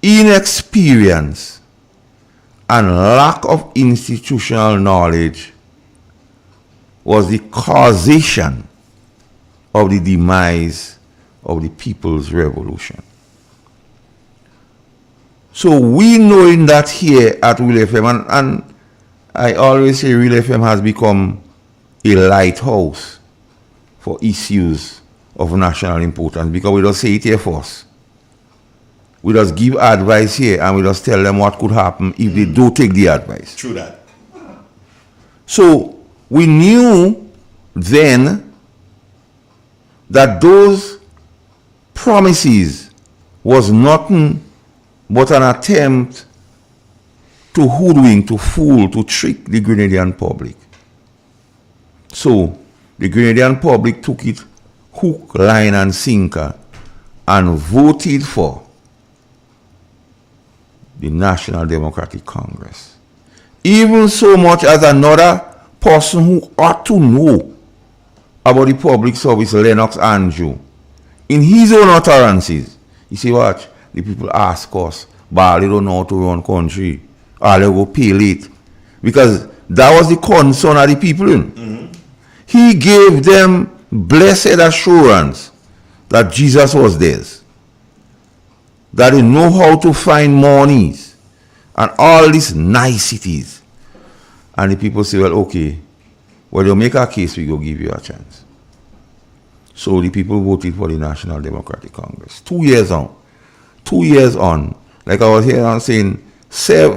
inexperience, and lack of institutional knowledge was the causation of the demise of the People's Revolution. So we knowing that here at Real FM, and I always say Real FM has become a lighthouse for issues of national importance, because we just say it here first. We just give advice here and we just tell them what could happen if they don't take the advice. True that. So we knew then that those promises was nothing but an attempt to hoodwink, to fool, to trick the Grenadian public. So the Grenadian public took it hook, line, and sinker and voted for the National Democratic Congress. Even so much as another person who ought to know about the public service, Lennox Andrew, in his own utterances, he said, watch, the people ask us, but they don't know how to run country, or they go pay late. Because that was the concern of the people. He gave them blessed assurance that Jesus was theirs, that they know how to find monies, and all these niceties. And the people say, well, okay, well, you make a case, we go give you a chance. So the people voted for the National Democratic Congress. 2 years on. 2 years on. Like I was here and saying,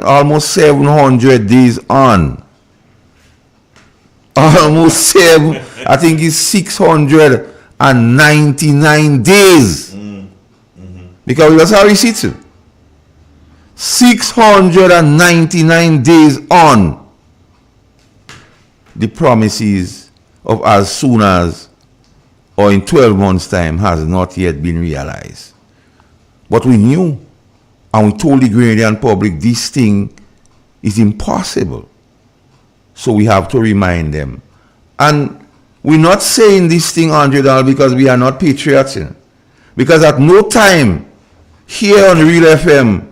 almost 700 days on. Almost I think it's 699 days. Because we just have receipts. 699 days on. The promises of as soon as or in 12 months' time has not yet been realized. But we knew, and we told the Grenadian public this thing is impossible. So we have to remind them. And we're not saying this thing, Andre, because we are not patriots. Because at no time here on Real FM,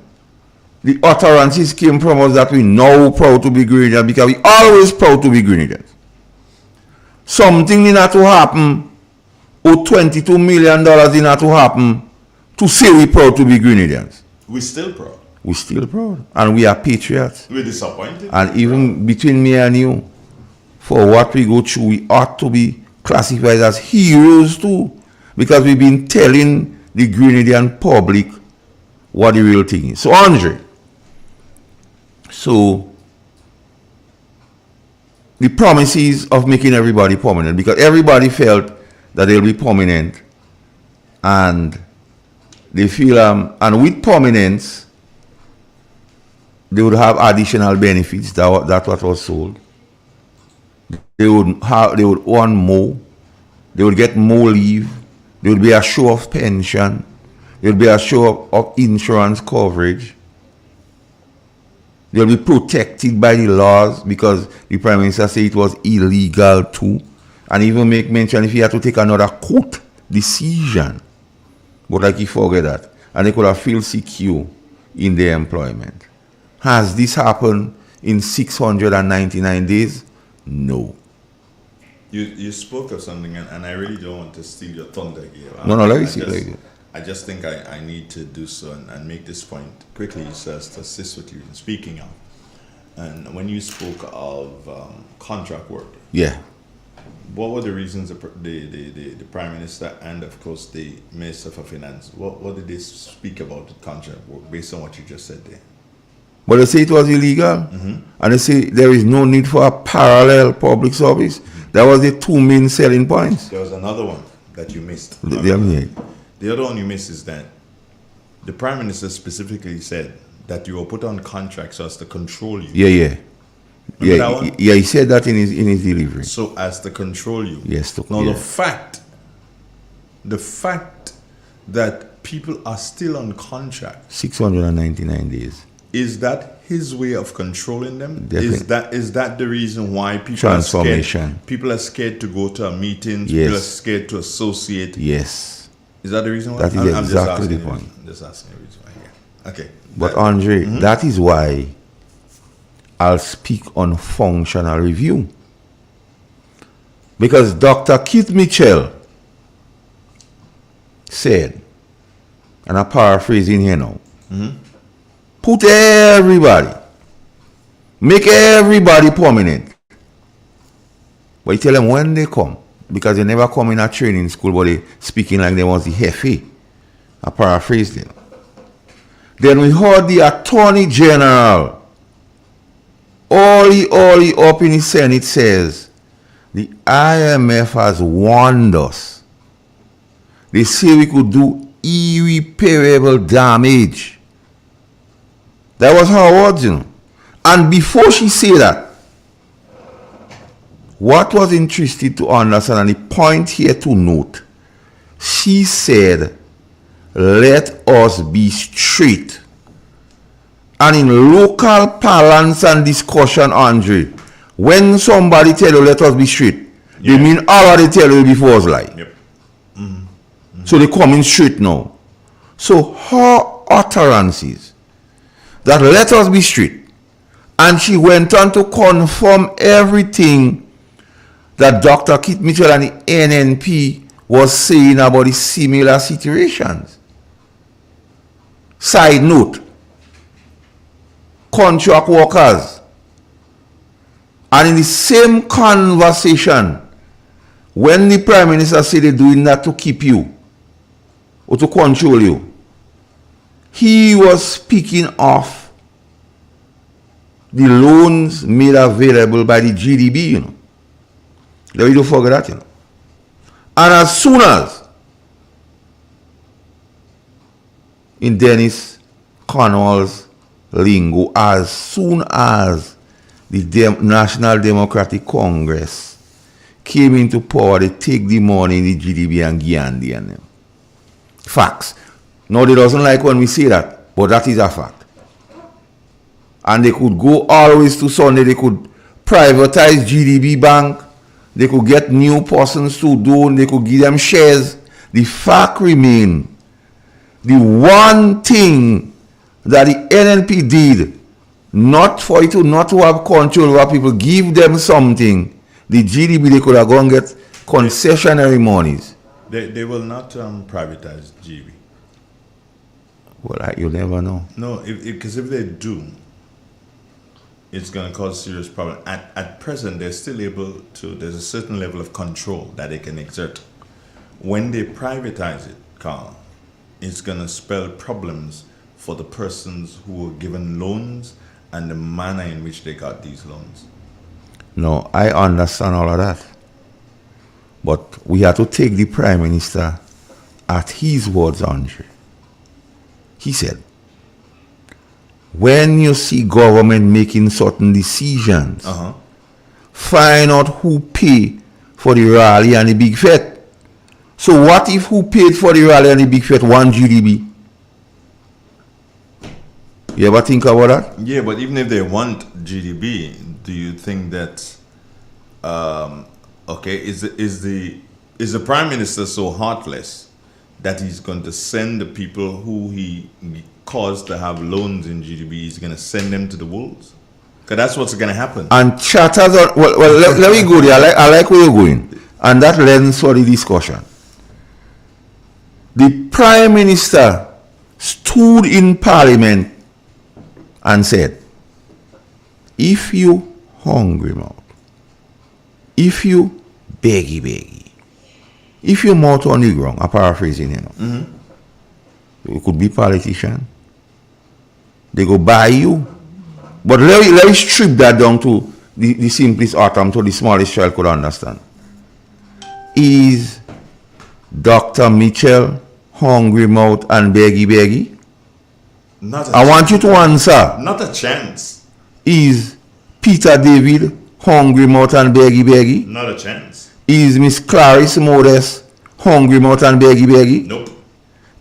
the utterances came from us that we now proud to be Grenadians, because we always proud to be Grenadians. Something did not to happen, or $22 million did not to happen, to say we proud to be Grenadians. We're still proud. We're still proud. And we are patriots. We're disappointed. And even between me and you, for what we go through, we ought to be classified as heroes too. Because we've been telling the Grenadian public what the real thing is. So, Andre, the promises of making everybody permanent, because everybody felt that they'll be permanent, and they feel, and with permanence, they would have additional benefits. That's what was sold. They would earn more. They would get more leave. There would be a show of pension. There would be a show of insurance coverage. They'll be protected by the laws because the Prime Minister said it was illegal too. And even make mention if he had to take another court decision. But like he forget that. And they could have feel secure in their employment. Has this happened in 699 days? No. You spoke of something, and I really don't want to steal your thunder here. No, let me see like that. I just think I need to do so and make this point quickly, just to assist with you in speaking of. And when you spoke of contract work, yeah, what were the reasons the Prime Minister and of course the Minister for Finance? What did they speak about the contract work based on what you just said there? But they say it was illegal, and they say there is no need for a parallel public service. That was the two main selling points. There was another one that you missed. The other one you missed is that the Prime Minister specifically said that you were put on contract so as to control you. Yeah. He said that in his delivery. So as to control you. Yes. The fact that people are still on contract 699 days. Is that his way of controlling them? Definitely. Is that the reason why people Transformation. are scared? People are scared to go to a meeting. Yes. People are scared to associate. Yes. Is that the reason why? That is exactly the point. I'm just asking the reason why. Yeah. Okay. But Andre, that is why I'll speak on functional review. Because Dr. Keith Mitchell said, and I'm paraphrasing here now, put everybody, make everybody permanent. But you tell them when they come, because they never come in a training school, but they speaking like they was the Hefe. I paraphrased them. Then we heard the Attorney General, all up in the Senate says, the IMF has warned us. They say we could do irreparable damage. That was her words, you know. And before she said that, what was interesting to understand, and the point here to note, she said, let us be straight. And in local parlance and discussion, Andre, when somebody tell you let us be straight, they mean all they tell you before was lie. Yep. So they come in straight now. So her utterances that let us be straight, and she went on to confirm everything that Dr. Keith Mitchell and the NNP was saying about the similar situations. Side note, contract workers, and in the same conversation, when the Prime Minister said they're doing that to keep you or to control you, he was speaking of the loans made available by the GDB, you know. Don't you forget that, you know. And as soon as, in Dennis Cornwall's lingo, as soon as the National Democratic Congress came into power, they take the money in the GDB and Gandhi and them. Facts. No, they doesn't like when we say that, but that is a fact. And they could go always to Sunday, they could privatize GDB Bank, they could get new persons to do, they could give them shares. The fact remains, the one thing that the NNP did, not for it to not to have control over people, give them something, the GDB, they could have gone and get concessionary monies. They will not privatize GDB. Well, you never know. No, because if they do, it's going to cause serious problem. At present, they're still able to, there's a certain level of control that they can exert. When they privatize it, Carl, it's going to spell problems for the persons who were given loans and the manner in which they got these loans. No, I understand all of that. But we have to take the Prime Minister at his words, Andre. He said, when you see government making certain decisions, find out who pay for the rally and the big fete. So what if who paid for the rally and the big fete 1 GDB? You ever think about that? Yeah, but even if they want GDB, do you think that is the Prime Minister so heartless that he's going to send the people who he caused to have loans in GDB, he's going to send them to the wolves? Because that's what's going to happen. And chatters on, let me go there. I like where you're going. And that lends for the discussion. The Prime Minister stood in Parliament and said, if you hungry mouth, if you beggy, if you mouth on the ground, I'm paraphrasing, you could be politician. They go buy you. But let me strip that down to the simplest atom, so the smallest child could understand. Is Dr. Mitchell hungry mouth and beggy? I want you to answer. Not a chance. Is Peter David hungry mouth and beggy? Not a chance. Is Miss Clarice Modest hungry mouth and beggy? Nope.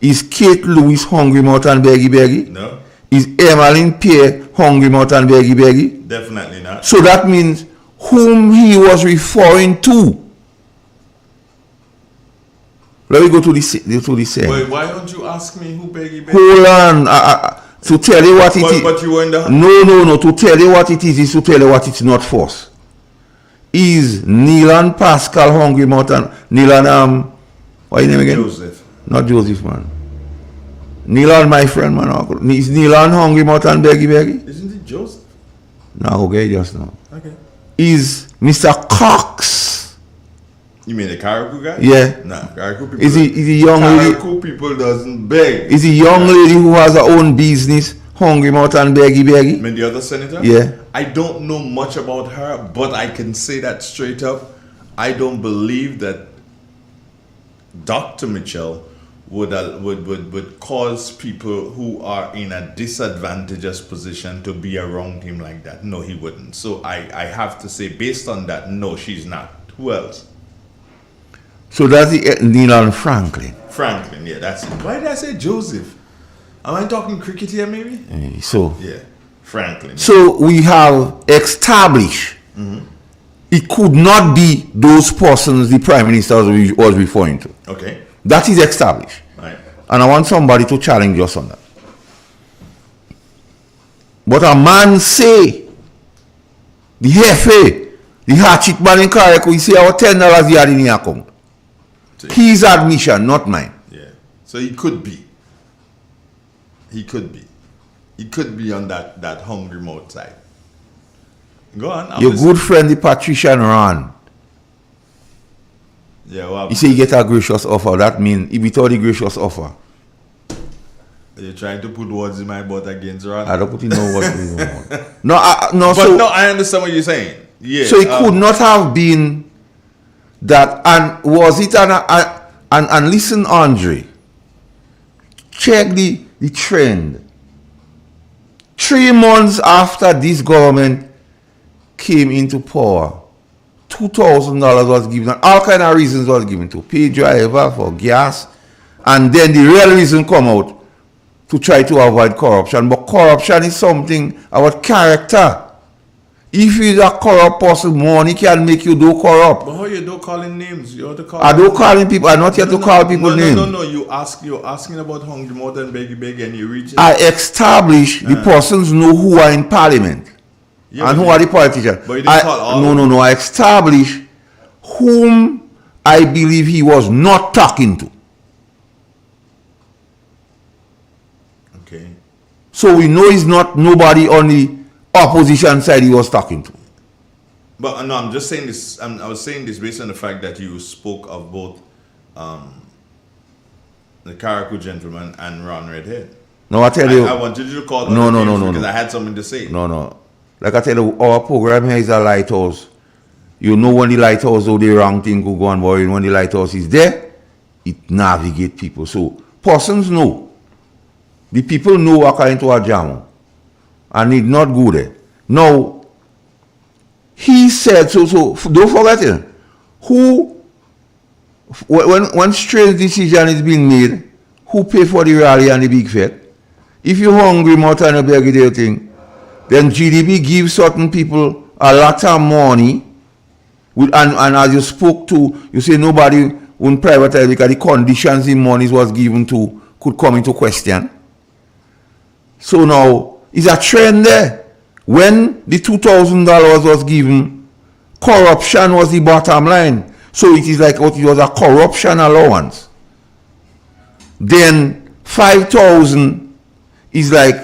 Is Kate Lewis hungry mouth and beggy? No. Is Emmeline Pierre hungry mouth and beggy? Definitely not. So that means whom he was referring to. Let me go to the saying. Wait, why don't you ask me who beggy? Hold on. To tell you what it is. But you were in the... No. To tell you what it is to tell you what it's not force. Is Neelan Pascal hungry mouth and Neelan what is his name again? Joseph. Not Joseph, man. Neelan, my friend, man. Is Neelan hungry mouth and beggy? Isn't it Joseph? No, okay, just now. Okay. Is Mr. Cox? You mean the Karakou guy? Yeah. Nah, Karakou people. Is he young lady? Karakou people doesn't beg. Is he young lady who has her own business, hungry mouth and beggy? You mean the other senator? Yeah. I don't know much about her, but I can say that straight up. I don't believe that Dr. Mitchell would cause people who are in a disadvantageous position to be around him like that. No, he wouldn't. So I have to say, based on that, no, she's not. Who else? So that's the Neelan Franklin. Franklin, yeah, that's it. Why did I say Joseph? Am I talking cricket here, maybe? Yeah, Franklin. So we have established it could not be those persons the Prime Minister was referring to. Okay. That is established. Right. And I want somebody to challenge us on that. But a man say, the Hefe, the hatchet man in Karakou, he say our $10 he had in his account. His admission, not mine. Yeah. So he could be. He could be on that hungry mouth side. Go on. Your good friend, the Patrician Ron. Yeah, well, he say he get a gracious offer. That means he without the gracious offer. Are you trying to put words in my butt against Ron? I don't put in no words in your mouth. No, I understand what you're saying. Yeah. So it could not have been that, and was it and listen, Andre. Check the trend. 3 months after this government came into power, $2,000 was given, and all kind of reasons was given to pay driver for gas, and then the real reason come out to try to avoid corruption. But corruption is something about character. If you're a corrupt person, money can make you do corrupt. But how you don't calling names? You ought to call. I don't calling people. I'm not here to call people names. No. You're asking about hungry more than beggy, and you reach. I establish the persons know who are in Parliament. Yeah, and who are the politicians. But you didn't call all. No. I established whom I believe he was not talking to. Okay. So we know he's not nobody on the opposition side he was talking to. But no, I'm just saying this. I was saying this based on the fact that you spoke of both the Karakou gentleman and Ron Redhead. No, I tell you. I wanted you to call. No. Because I had something to say. No. Like I tell you, our program here is a lighthouse. You know when the lighthouse, though the wrong thing could go on, but when the lighthouse is there, it navigates people. So persons know The people know according to a jam and need not go there. Now, he said, so don't forget it. When strange decision is being made, who pay for the rally and the big fete? If you're hungry more than a beg your thing, then GDB gives certain people a lot of money. And as you spoke to, you say nobody won't privatize because the conditions the money was given to could come into question. So now, is a trend there. When the $2,000 was given, corruption was the bottom line. So it is like it was a corruption allowance. Then 5,000 is like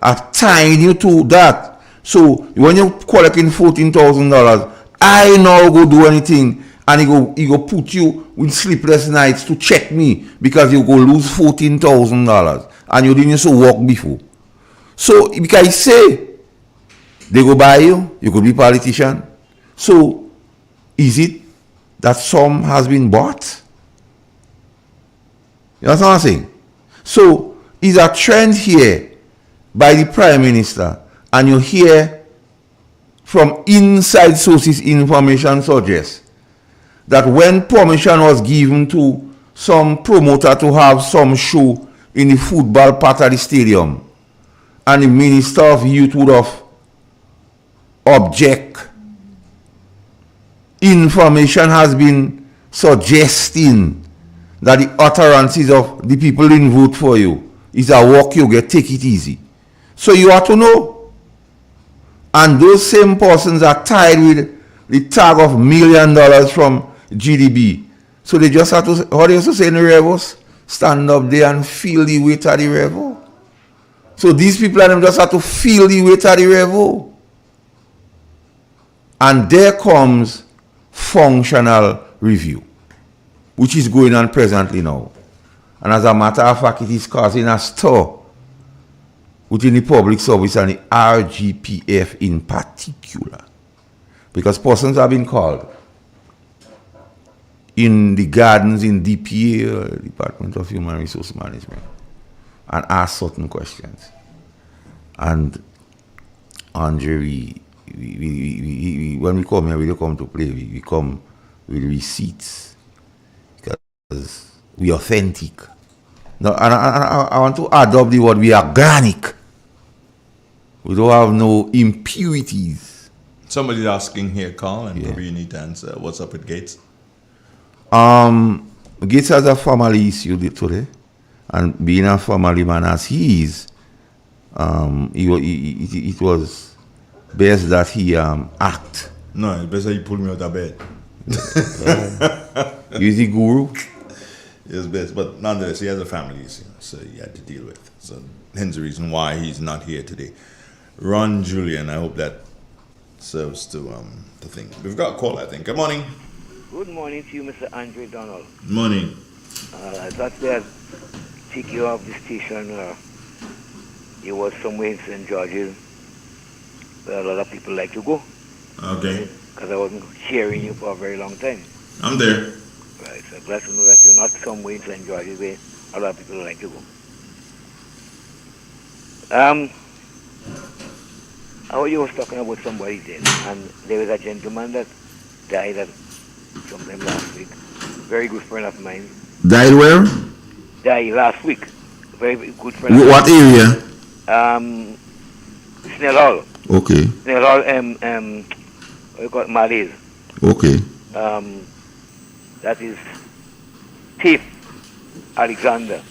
a tiny to that. So when you're collecting $14,000, I now go do anything and he go put you with sleepless nights to check me because you go lose $14,000 and you didn't used to work before. So because he say they go buy you could be politician. So is it that some has been bought? You understand what I'm saying? So is a trend here by the Prime Minister, and you hear from inside sources information suggests that when permission was given to some promoter to have some show in the football part of the stadium, and the Minister of Youth would have object, information has been suggesting that the utterances of the people didn't vote for you is a walk you get, take it easy. So you have to know. And those same persons are tied with the tag of $1 million from GDB. So they just have to, how they used to say in the revels, stand up there and feel the weight of the revel. So these people and them just have to feel the weight of the revel. And there comes functional review, which is going on presently now. And as a matter of fact, it is causing a stir within the public service and the RGPF in particular. Because persons have been called in the gardens in DPA, Department of Human Resource Management, and asked certain questions. And Andre, when we come here, we don't come to play. We come with receipts because we authentic. Now, and I want to adopt the word we organic. We don't have no impurities. Somebody's asking here, Carl, and probably you need to answer. What's up with Gates? Gates has a family issue today, and being a family man as he is, it was best that he act. No, it's best that he pulled me out of bed. He's the guru. It's best, but nonetheless, he has a family issue, so he had to deal with. So hence the reason why he's not here today. Ron Julian, I hope that serves to the thing. We've got a call, I think. Good morning. Good morning to you, Mr. Andre Donald. Morning. I thought they'd take you off the station. You was somewhere in St. George's where a lot of people like to go. Okay. Because I wasn't hearing you for a very long time. I'm there. Right, so glad to know that you're not somewhere in St. George's where a lot of people like to go. You was talking about somebody then, and there was a gentleman that died sometime last week. Very good friend of mine. Died where? Died last week. Very good friend. What area? Snell Hall. Okay. Snell Hall, what you call it, Malays. Okay. That is Thief Alexander.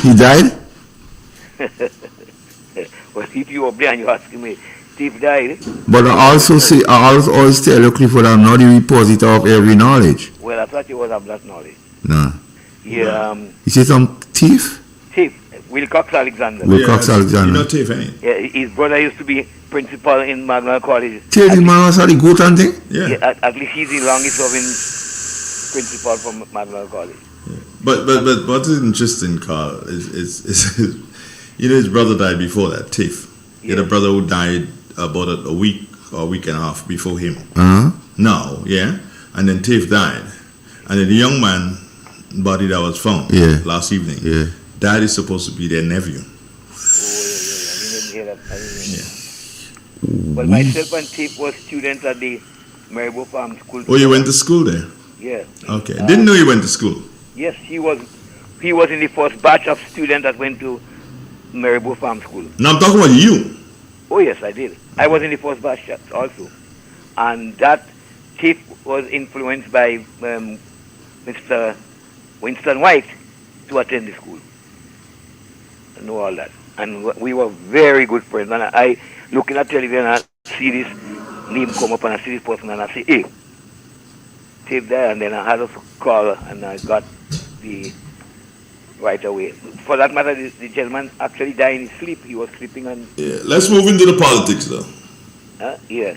He died? Well, if you were there and you're asking me, Thief died. But I always tell you, Clifford, I'm not the repository of every knowledge. Well, I thought you was of that knowledge. No. Yeah. You say some thief? Thief. Wilcox Alexander. Wilcox Alexander. You know Thief, ain't it? Yeah, his brother used to be principal in Magna College. Tell the man was the goat and thing? Yeah. At least he's the longest serving principal from Magna College. Yeah. But what is interesting, Carl, is you know his brother died before that, Thief. He had a brother who died about a week or a week and a half before him. Now, yeah? And then Thief died. And then the young man body that was found last evening, that is supposed to be their nephew But myself and Tip was students at the Maribor Farm School. Oh, you went to school there? Yeah. Okay. Didn't know you went to school. Yes, he was in the first batch of students that went to Maribor Farm School. Now I'm talking about you. Oh yes, I did. I was in the first batch also. And that Tip was influenced by Mr. Winston White to attend the school. I know all that. And we were very good friends. And I looking at television and I see this name come up and I see this person and I say, hey, Tip there. And then I had to call and I got the right away. For that matter, the gentleman actually died in his sleep. He was sleeping on... Yeah. Let's move into the politics though. Yeah.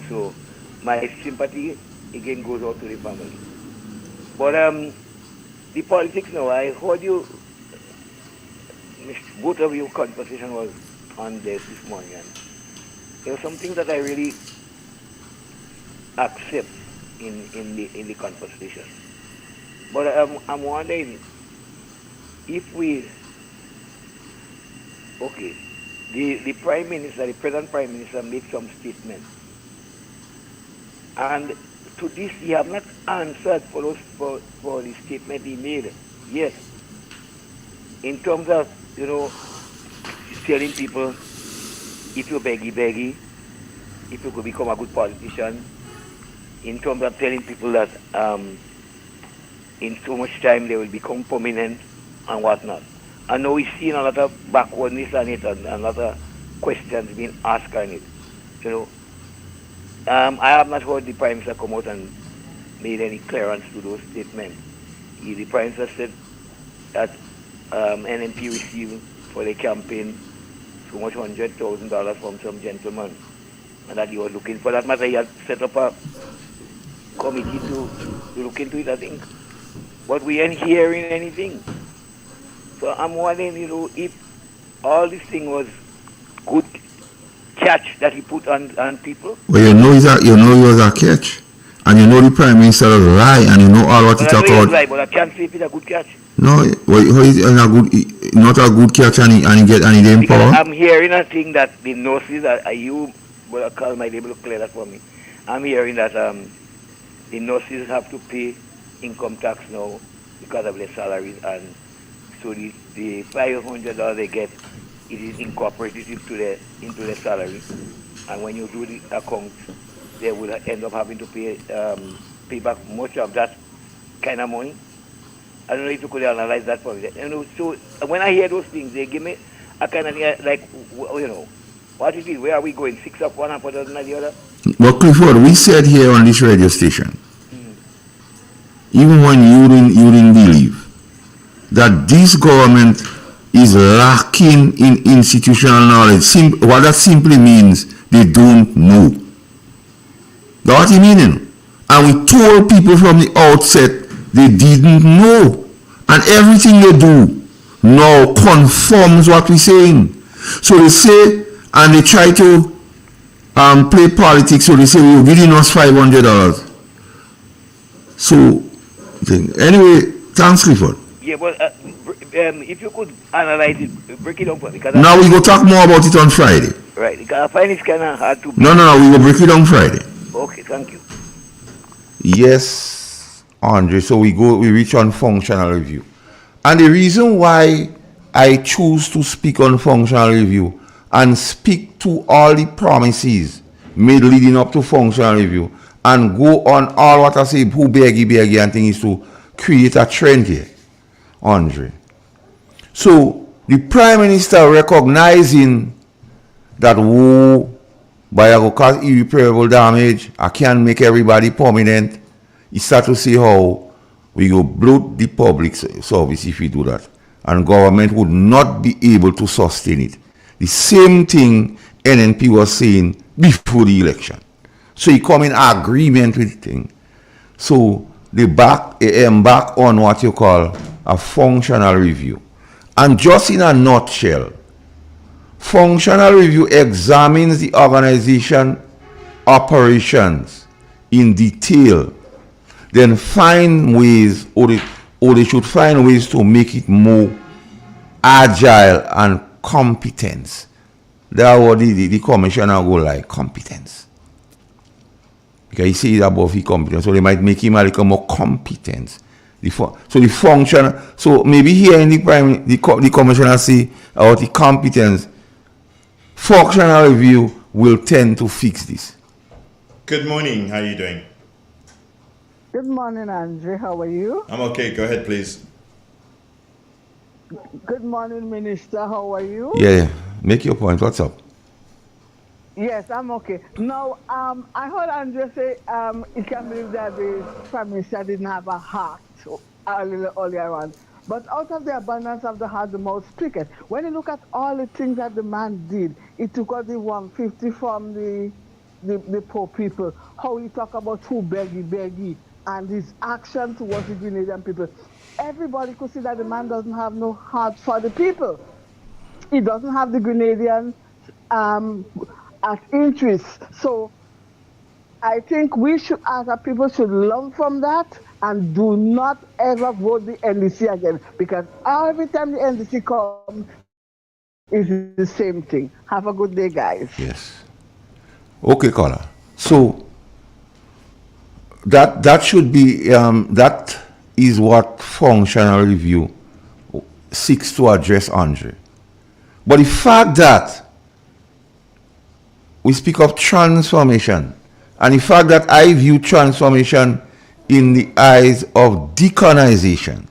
So my sympathy again goes out to the family. But the politics now, I heard you, both of your conversation was on this morning, and there are some things that I really accept in the conversation. But I'm wondering if we, okay, the Prime Minister, the present Prime Minister made some statement, and to this he have not answered for the statement he made. Yes, in terms of, telling people, if you beggy, if you could become a good politician, in terms of telling people that in so much time they will become prominent and whatnot. And now we've seen a lot of backwardness on it and a lot of questions being asked on it. I have not heard the Prime Minister come out and made any clearance to those statements. The Prime Minister said that NMP received for the campaign so much $100,000 from some gentleman, and that he was looking for that matter. He had set up a committee to look into it, I think. But we ain't hearing anything. So I'm wondering, if all this thing was good catch that he put on people. Well, he was a catch, and the Prime Minister was lie, and all what he talk about. Right, but I can't say if it's a good catch. No, well, how is it not a good catch, and he didn't power? I'm hearing a thing that the nurses but I call my able to clear that for me. I'm hearing that the nurses have to pay income tax now because of their salaries, and so the $500 they get, it is incorporated into their salary, and when you do the accounts, they will end up having to pay back much of that kind of money. I don't know if you could analyze that for me. So when I hear those things, they give me a kind of like, what it is, where are we going? 6 of one, half a dozen of the other? But Clifford, we said here on this radio station, even when you didn't believe, that this government is lacking in institutional knowledge. What that simply means, they don't know. That's what it means. And we told people from the outset they didn't know. And everything they do now confirms what we're saying. So they say, and they try to play politics, so they say, we're giving us $500. So, anyway, thanks, Clifford. Yeah, but if you could analyze it, break it down for me. Now we go talk more about it on Friday. Right, because I find it's kind of hard to... No, we will break it down Friday. Okay, thank you. Yes, Andre, so we reach on functional review. And the reason why I choose to speak on functional review and speak to all the promises made leading up to functional review and go on all what I say, who beggy and things, is to create a trend here, Andre. So the Prime Minister recognizing that by a cause irreparable damage, I can't make everybody permanent, he start to see how we go bloat the public service if we do that. And government would not be able to sustain it. The same thing NNP was saying before the election. So he come in agreement with the thing. So they embark on what you call a functional review. And just in a nutshell, functional review examines the organization operations in detail, then find ways, or they should find ways to make it more agile and competent. that what the commissioner go like competence. Because he sees above his competence, so they might make him a little more competent. So the function, so maybe here in the commissioner see about the competence, functional review will tend to fix this. Good morning. How are you doing? Good morning, Andre. How are you? I'm okay. Go ahead, please. Good morning, Minister. How are you? Yeah. Make your point. What's up? Yes, I'm okay. Now, I heard Andre say he can't believe that the Prime Minister didn't have a heart a little earlier on. But out of the abundance of the heart, the mouth speaketh. When you look at all the things that the man did, he took out the 150 from the poor people, how he talk about who beggy, and his action towards the Grenadian people. Everybody could see that the man doesn't have no heart for the people. He doesn't have the Grenadian at interest. So I think we should, as a people, should learn from that and do not ever vote the NDC again, because every time the NDC comes, it's the same thing. Have a good day, guys. Yes. Okay, caller. So that should be that is what functional review seeks to address, Andre. But the fact that we speak of transformation, and the fact that I view transformation in the eyes of decolonization,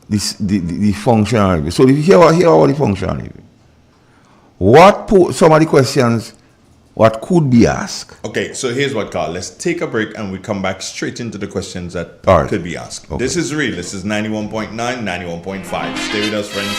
the functional review. So here are the functional review. Some of the questions, what could be asked? Okay, so here's what, Carl. Let's take a break and we come back straight into the questions that could be asked. Okay. This is real. This is 91.9, 91.5. Stay with us, friends.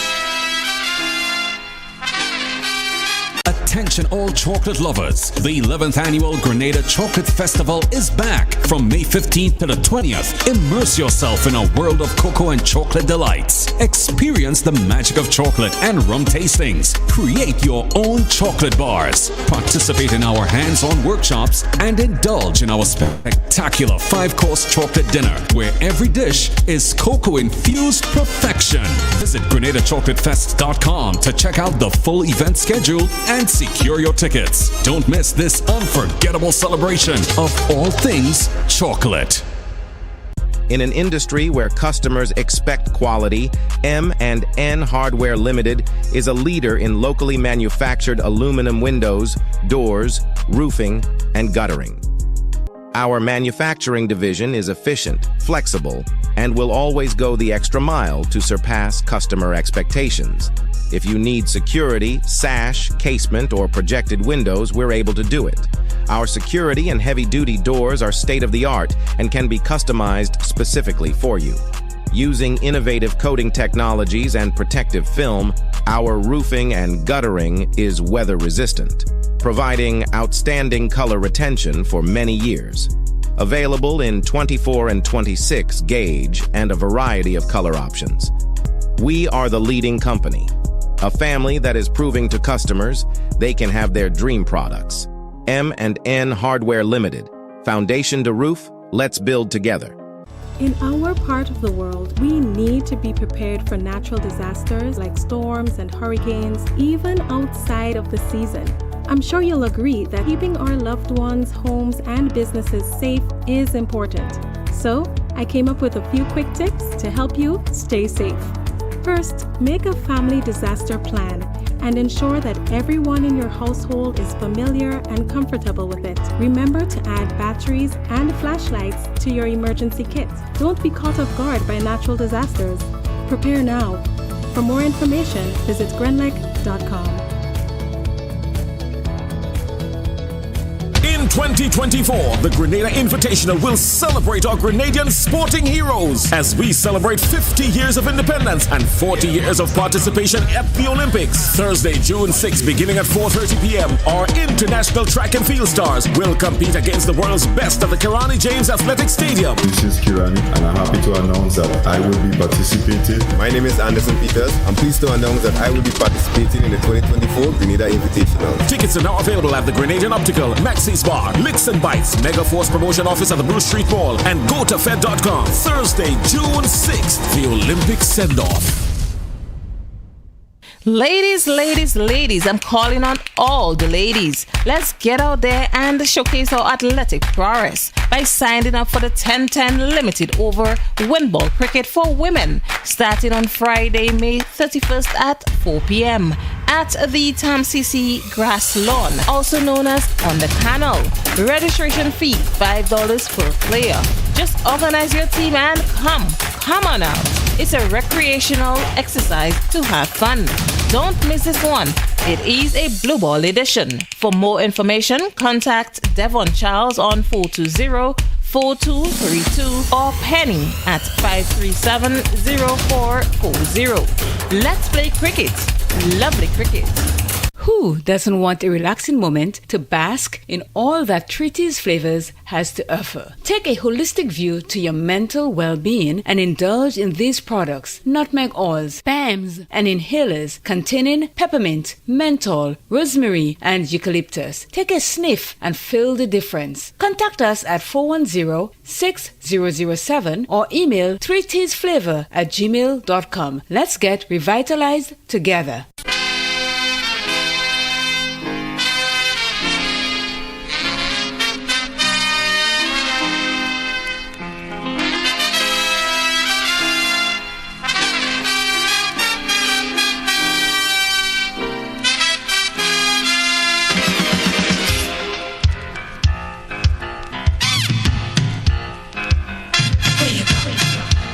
Attention all chocolate lovers. The 11th annual Grenada Chocolate Festival is back from May 15th to the 20th. Immerse yourself in a world of cocoa and chocolate delights. Experience the magic of chocolate and rum tastings. Create your own chocolate bars. Participate in our hands-on workshops and indulge in our spectacular 5-course chocolate dinner, where every dish is cocoa-infused perfection. Visit GrenadaChocolateFest.com to check out the full event schedule and secure your tickets. Don't miss this unforgettable celebration of all things chocolate. In an industry where customers expect quality, M&N Hardware Limited is a leader in locally manufactured aluminum windows, doors, roofing, and guttering. Our manufacturing division is efficient, flexible, and will always go the extra mile to surpass customer expectations. If you need security, sash, casement, or projected windows, we're able to do it. Our security and heavy-duty doors are state-of-the-art and can be customized specifically for you. Using innovative coating technologies and protective film, our roofing and guttering is weather-resistant, providing outstanding color retention for many years. Available in 24 and 26 gauge and a variety of color options. We are the leading company. A family that is proving to customers they can have their dream products. M&N Hardware Limited. Foundation to roof, let's build together. In our part of the world, we need to be prepared for natural disasters like storms and hurricanes, even outside of the season. I'm sure you'll agree that keeping our loved ones, homes, and businesses safe is important. So, I came up with a few quick tips to help you stay safe. First, make a family disaster plan and ensure that everyone in your household is familiar and comfortable with it. Remember to add batteries and flashlights to your emergency kit. Don't be caught off guard by natural disasters. Prepare now. For more information, visit grenlec.com. In 2024, the Grenada Invitational will celebrate our Grenadian sporting heroes as we celebrate 50 years of independence and 40 years of participation at the Olympics. Thursday, June 6, beginning at 4:30 p.m., our international track and field stars will compete against the world's best at the Caton James Athletic Stadium. This is Kirani, and I'm happy to announce that I will be participating. My name is Anderson Peters. I'm pleased to announce that I will be participating in the 2024 Grenada Invitational. Tickets are now available at the Grenadian Optical, Maxis Bar, Licks and Bites, Mega Force Promotion Office at the Bruce Street Mall, and GoToFed.com. Thursday, June 6th, the Olympic send-off. Ladies, ladies, ladies, I'm calling on all the ladies. Let's get out there and showcase our athletic prowess by signing up for the 10-10 limited over windball cricket for women, starting on Friday, May 31st at 4 p.m. at the TAMCC Grass Lawn, also known as On the Canal. Registration fee $5 per player. Just organize your team and come on out. It's a recreational exercise to have fun. Don't miss this one. It is a blue ball edition. For more information, contact Devon Charles on 420-4232 or Penny at 537-0440. Let's play cricket. Lovely cricket. Who doesn't want a relaxing moment to bask in all that Treaties Flavors has to offer? Take a holistic view to your mental well-being and indulge in these products: nutmeg oils, balms, and inhalers containing peppermint, menthol, rosemary, and eucalyptus. Take a sniff and feel the difference. Contact us at 410-6007 or email treatiesflavor@gmail.com. Let's get revitalized together.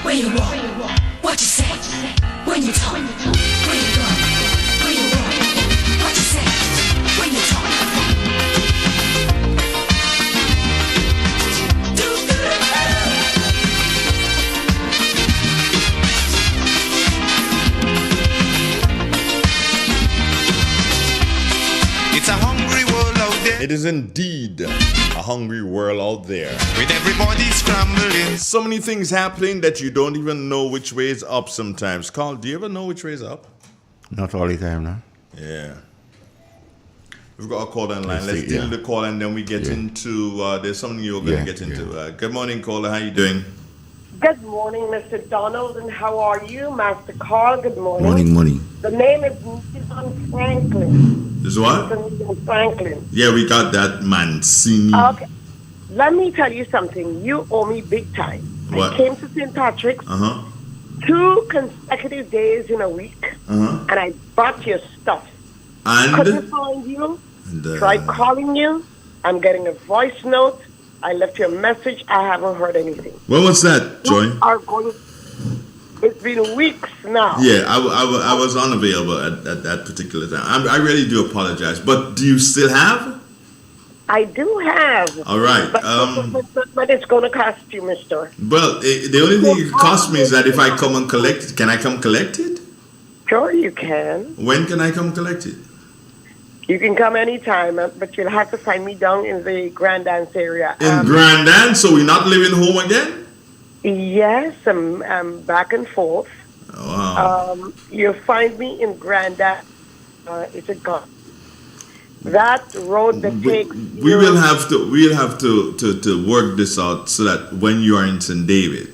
Where you walk, what you say, when you talk, where you go, where you walk, what you say, when you talk. It's a hungry world out there. It is indeed a hungry world out there. With everybody scrambling. So many things happening that you don't even know which way is up sometimes. Carl, do you ever know which way is up? Not all the time, no? Yeah. We've got a call on line. Let's see, deal yeah. with the call and then we get into, there's something you're going to get into. Good morning, caller. How you doing? Good morning, Mr. Donald, and how are you, Master Carl? Good Morning, morning. morning. The name is Nathan Franklin. Is what? Nathan Franklin. Yeah, we got that Mancini. Okay. Let me tell you something. You owe me big time. What? I came to St. Patrick's 2 consecutive days in a week, and I bought your stuff. And? Couldn't find you. Tried calling you. I'm getting a voice note. I left you a message. I haven't heard anything. When was that, Joy? You are going. It's been weeks now. Yeah, I was unavailable at that particular time. I really do apologize. But do you still have? I do have. All right. But it's going to cost you, mister. Well, the only thing it costs me is that if I come and collect it, can I come collect it? Sure you can. When can I come collect it? You can come anytime, but you'll have to find me down in the Grand Dance area. In Grand Dance? So we're not living home again? Yes, I'm back and forth. Oh, wow. You'll find me in Grand Dance. It's a gun. That road that takes. We'll have to work this out so that when you are in St. David,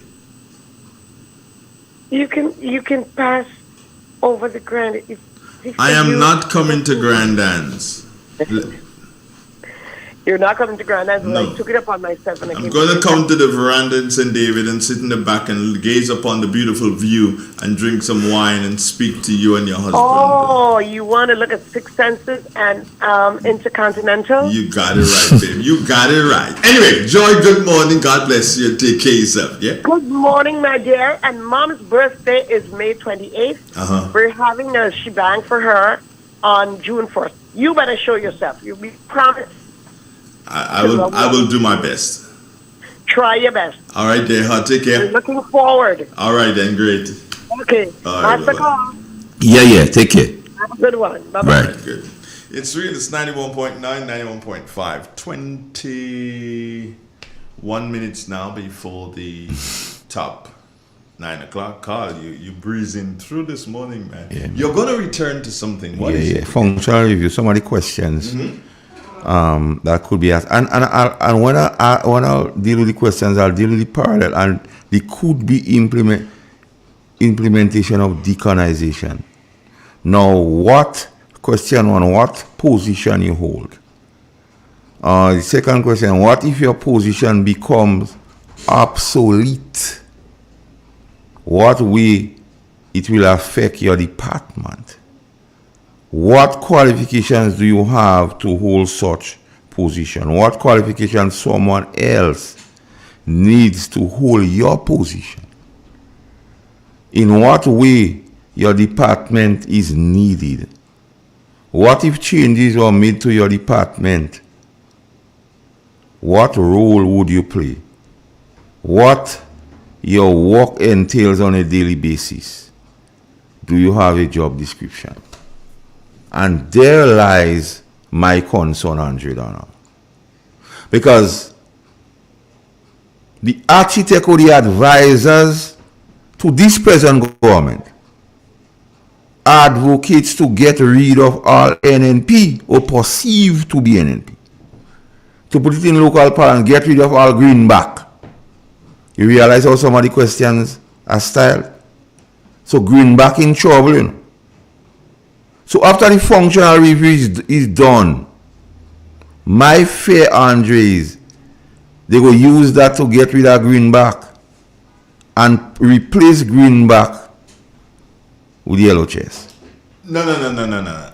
you can pass over the Grand. I am not coming to Grand Dance. You're not coming to Grand Dance. No. I took it upon myself and I I'm came going to come to the veranda in St. David and sit in the back and gaze upon the beautiful view and drink some wine and speak to you and your husband. Oh, you want to look at Six Senses and Intercontinental? You got it right, babe. You got it right. Anyway, Joy, good morning. God bless you. Take care of yourself, yeah? Good morning, my dear. And Mom's birthday is May 28th. We're having a shebang for her on June 1st. You better show yourself. You'll be promised. I will do my best. Try your best. All right, dear. Take care. We're looking forward. All right, then. Great. Okay. All right, Master Carl, Yeah, take care. have a good one. Bye-bye. Right. Good. It's real. It's 91.9, 91.5. 21 minutes now before the top 9 o'clock. Carl, you breezing through this morning, man. Yeah, man. You're going to return to something. What is it? Functional review. Some of the questions that could be asked, and when I deal with the questions, I'll deal with the parallel, and the could be implementation of decolonization. Now, question one, what position you hold? The second question, what if your position becomes obsolete? What way it will affect your department? What qualifications do you have to hold such position? What qualifications someone else needs to hold your position? In what way your department is needed? What if changes are made to your department? What role would you play? What your work entails on a daily basis? Do you have a job description? And there lies my concern, Andre Donald. Because the architect or the advisors to this present government advocates to get rid of all NNP or perceived to be NNP. To put it in local parlance, get rid of all greenback. You realize how some of the questions are styled? So greenback in trouble, you know. So after the functional review is done, my fear, Andre, is they will use that to get rid of greenback and replace greenback with yellow chest. No.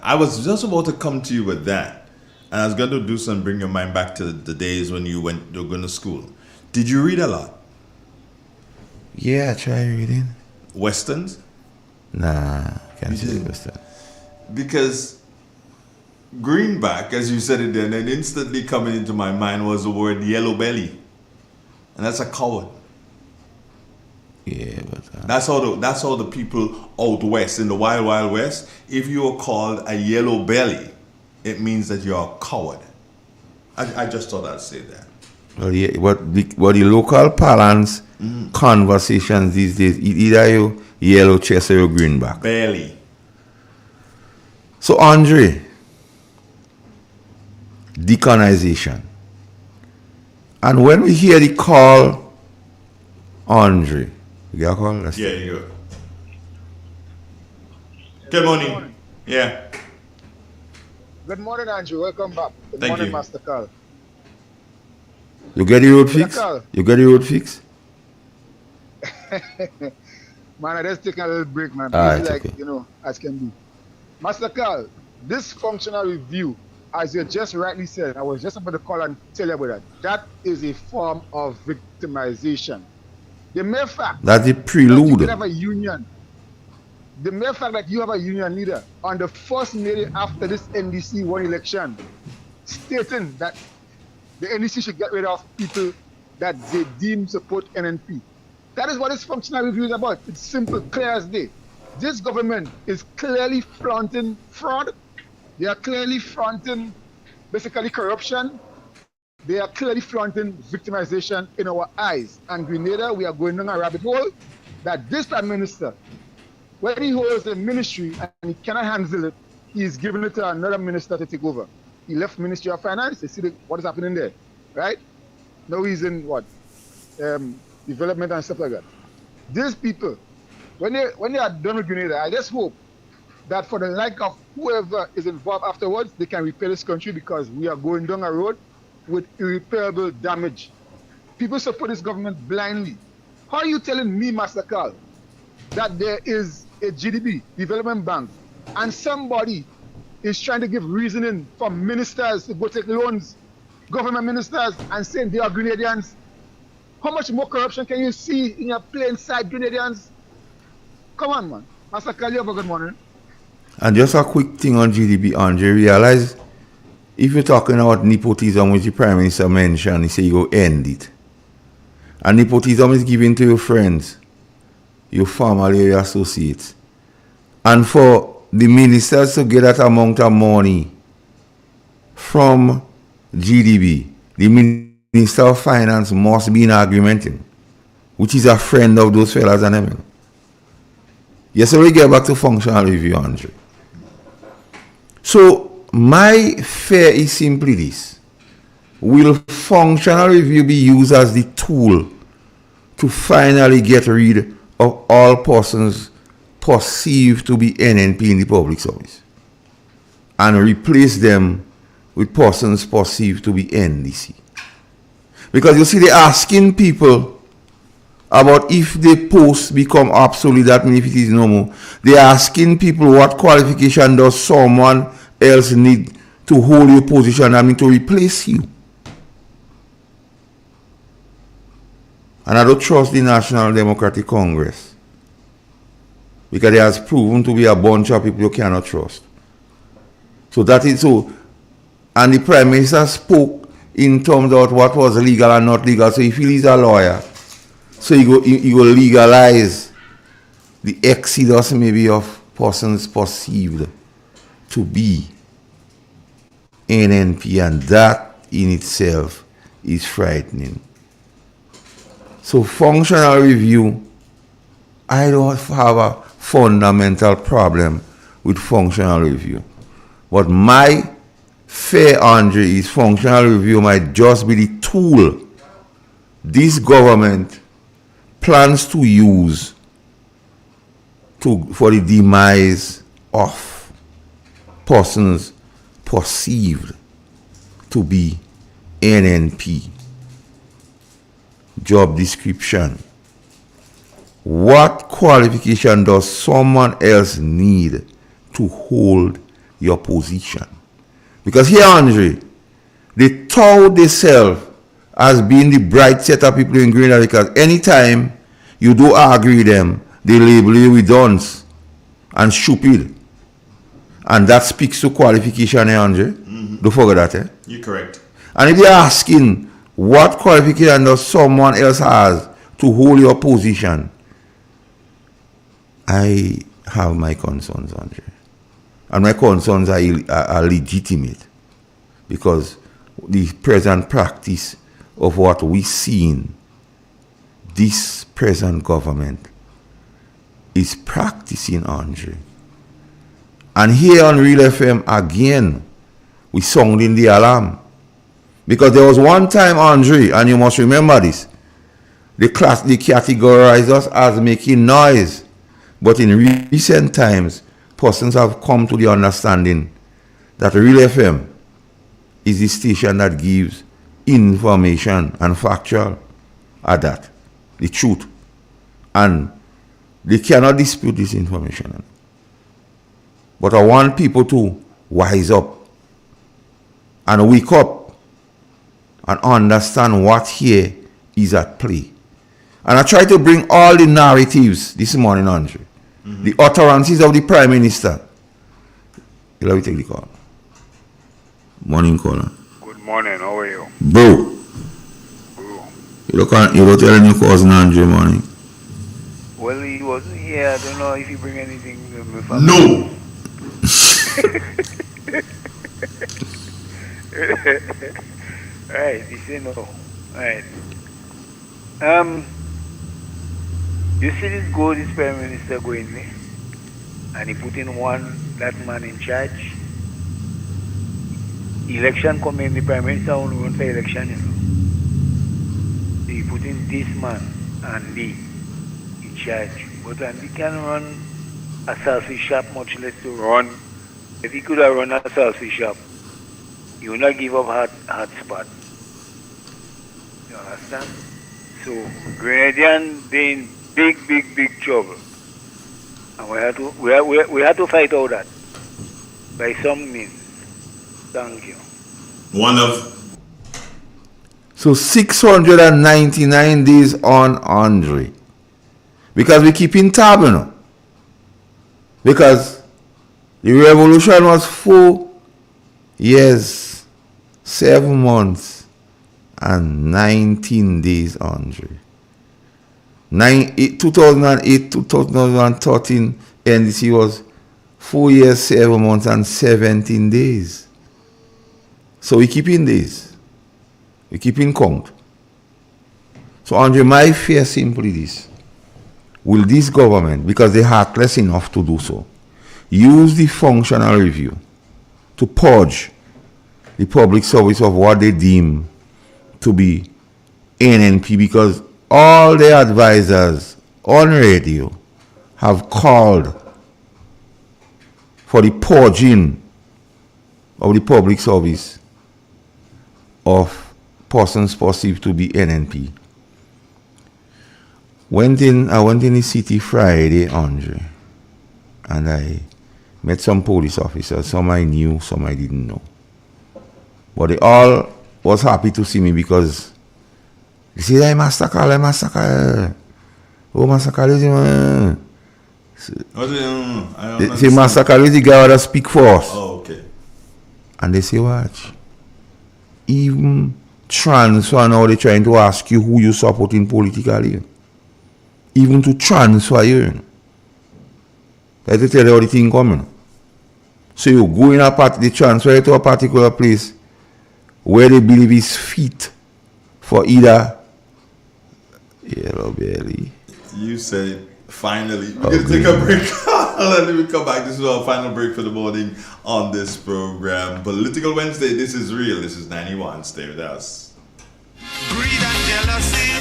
I was just about to come to you with that. And I was going to do some bring your mind back to the days when you were going to school. Did you read a lot? Yeah, I try reading. Westerns? Nah, can't say Western. Because greenback, as you said it then, and instantly coming into my mind was the word yellow belly. And that's a coward. Yeah, but that's how the people out west, in the wild, wild west, if you are called a yellow belly, it means that you're a coward. I just thought I'd say that. Well, yeah, but the local parlance conversations these days, either you yellow chest or you greenback. Belly. So, Andre, decolonization. And when we hear the call, Andre, you got a call? Yeah, you go. Good morning. Yeah. Good morning, Andrew. Welcome back. Good Thank morning, you. Master Carl. You get the road fix? Carl. You get the road fix? Man, I just taking a little break, man. Alright, Busy like, okay. you know, as can be. Master Carl, this functional review, as you just rightly said, I was just about to call and tell you about that. That is a form of victimization. The mere fact That's the that you prelude. can have a union, the mere fact that you have a union leader on the first meeting after this NDC won election, stating that the NDC should get rid of people that they deem support NNP. That is what this functional review is about. It's simple, clear as day. This government is clearly flaunting fraud. They are clearly flaunting basically corruption. They are clearly flaunting victimization in our eyes. And Grenada, we are going down a rabbit hole that this Prime Minister, when he holds the ministry and he cannot handle it, he is giving it to another minister to take over. He left Ministry of Finance. You see what is happening there, right? Now he's in what? Development and stuff like that. These people, when they are done with Grenada, I just hope that for the like of whoever is involved afterwards, they can repair this country, because we are going down a road with irreparable damage. People support this government blindly. How are you telling me, Master Carl, that there is a GDP development bank and somebody is trying to give reasoning for ministers to go take loans, government ministers, and saying they are Grenadians? How much more corruption can you see in your plain sight, Grenadians? Come on, man. Master Carl, you have a good morning. And just a quick thing on GDP, Andre, realize if you're talking about nepotism, which the Prime Minister mentioned, he said you go end it. And nepotism is given to your friends, your family, your associates. And for the ministers to get that amount of money from GDP, the Minister of Finance must be in agreement, which is a friend of those fellas and everything. Yes, so we get back to functional review, Andre. So my fear is simply this. Will functional review be used as the tool to finally get rid of all persons perceived to be NNP in the public service and replace them with persons perceived to be NDC. Because you see, they're asking people about if the post become obsolete, that means if it is no more. They're asking people what qualification does someone else need to hold your position, I mean to replace you. And I don't trust the National Democratic Congress because it has proven to be a bunch of people you cannot trust. So that is so. And the Prime Minister spoke in terms of what was legal and not legal. So if he's a lawyer, so he will legalize the exodus maybe of persons perceived to be NNP, and that in itself is frightening. So functional review, I don't have a fundamental problem with functional review. But my fear, Andre, is functional review might just be the tool this government plans to use for the demise of persons perceived to be NNP. Job description. What qualification does someone else need to hold your position? Because here, Andre, they tout themselves as being the bright set of people in Grenada, because anytime you do agree with them, they label you with dunce and stupid. And that speaks to qualification, Andre. Don't forget that. You're correct. And if they're asking what qualification does someone else has to hold your position, I have my concerns, Andre. And my concerns are legitimate, because the present practice of what we've seen, this present government is practicing, Andre. And here on Real FM, again, we sounding the alarm. Because there was one time, Andre, and you must remember this, they categorized us as making noise. But in recent times, persons have come to the understanding that Real FM is the station that gives information and factual at that, the truth. And they cannot dispute this information. But I want people to wise up and wake up and understand what here is at play. And I try to bring all the narratives this morning, Andre. The utterances of the Prime Minister. Let me take the call. Morning, caller. Good morning, how are you? Bro. You don't tell any cousin Andre morning. Well, he wasn't here. I don't know if you bring anything to me. No! Right, he said no. Right. You see this goal this Prime Minister going there? And he put in that man in charge. Election come in, the Prime Minister only run for election, you know. So he put in this man, Andy, in charge. But Andy can run a sausage shop, much less to run. If he could have run a sausage shop, he would not give up hot spot. You understand? So Grenadian they in big trouble. And we had to fight all that by some means. Thank you. So 699 days on, Andre. Because we keep in tab, you know. Because the revolution was 4 years, 7 months, and 19 days, Andre. 2008, 2013, NDC was 4 years, 7 months, and 17 days. So we keep in days. We keep in count. So, Andre, my fear simply this. Will this government, because they're heartless enough to do so, use the functional review to purge the public service of what they deem to be NNP, because all their advisors on radio have called for the purging of the public service of persons perceived to be NNP. I went in the city Friday, Andre, and I met some police officers. Some I knew, some I didn't know. But they all was happy to see me because they said, "Hey, Master Carl, oh, Master Carl is the They say Master Carl is the guy that speak for us." Oh, okay. And they say, watch, even transfer now they're trying to ask you who you supporting politically. Even to transfer you. They tell you how the thing coming. So you go in a party, they transfer you to a particular place where they believe is fit for either yellow belly. You said finally. We're going to take a break. Let me come back. This is our final break for the morning on this program. Political Wednesday, this is real. This is 91. Stay with us. Greed and jealousy,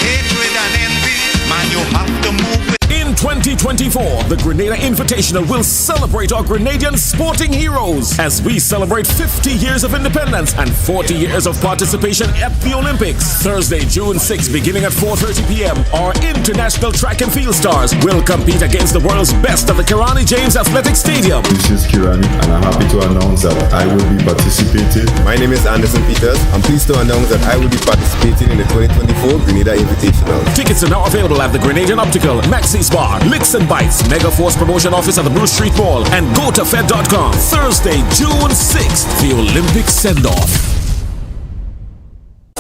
hatred and envy, man, you have to move with. In 2024, the Grenada Invitational will celebrate our Grenadian sporting heroes as we celebrate 50 years of independence and 40 years of participation at the Olympics. Thursday, June 6, beginning at 4:30 p.m., our international track and field stars will compete against the world's best at the Caton James Athletic Stadium. This is Kirani, and I'm happy to announce that I will be participating. My name is Anderson Peters. I'm pleased to announce that I will be participating in the 2024 Grenada Invitational. Tickets are now available at the Grenadian Optical, Maxis Bar, Licks and Bites, Mega Force Promotion Office at the Bruce Street Mall, and GoToFed.com. Thursday, June 6th, the Olympic send-off.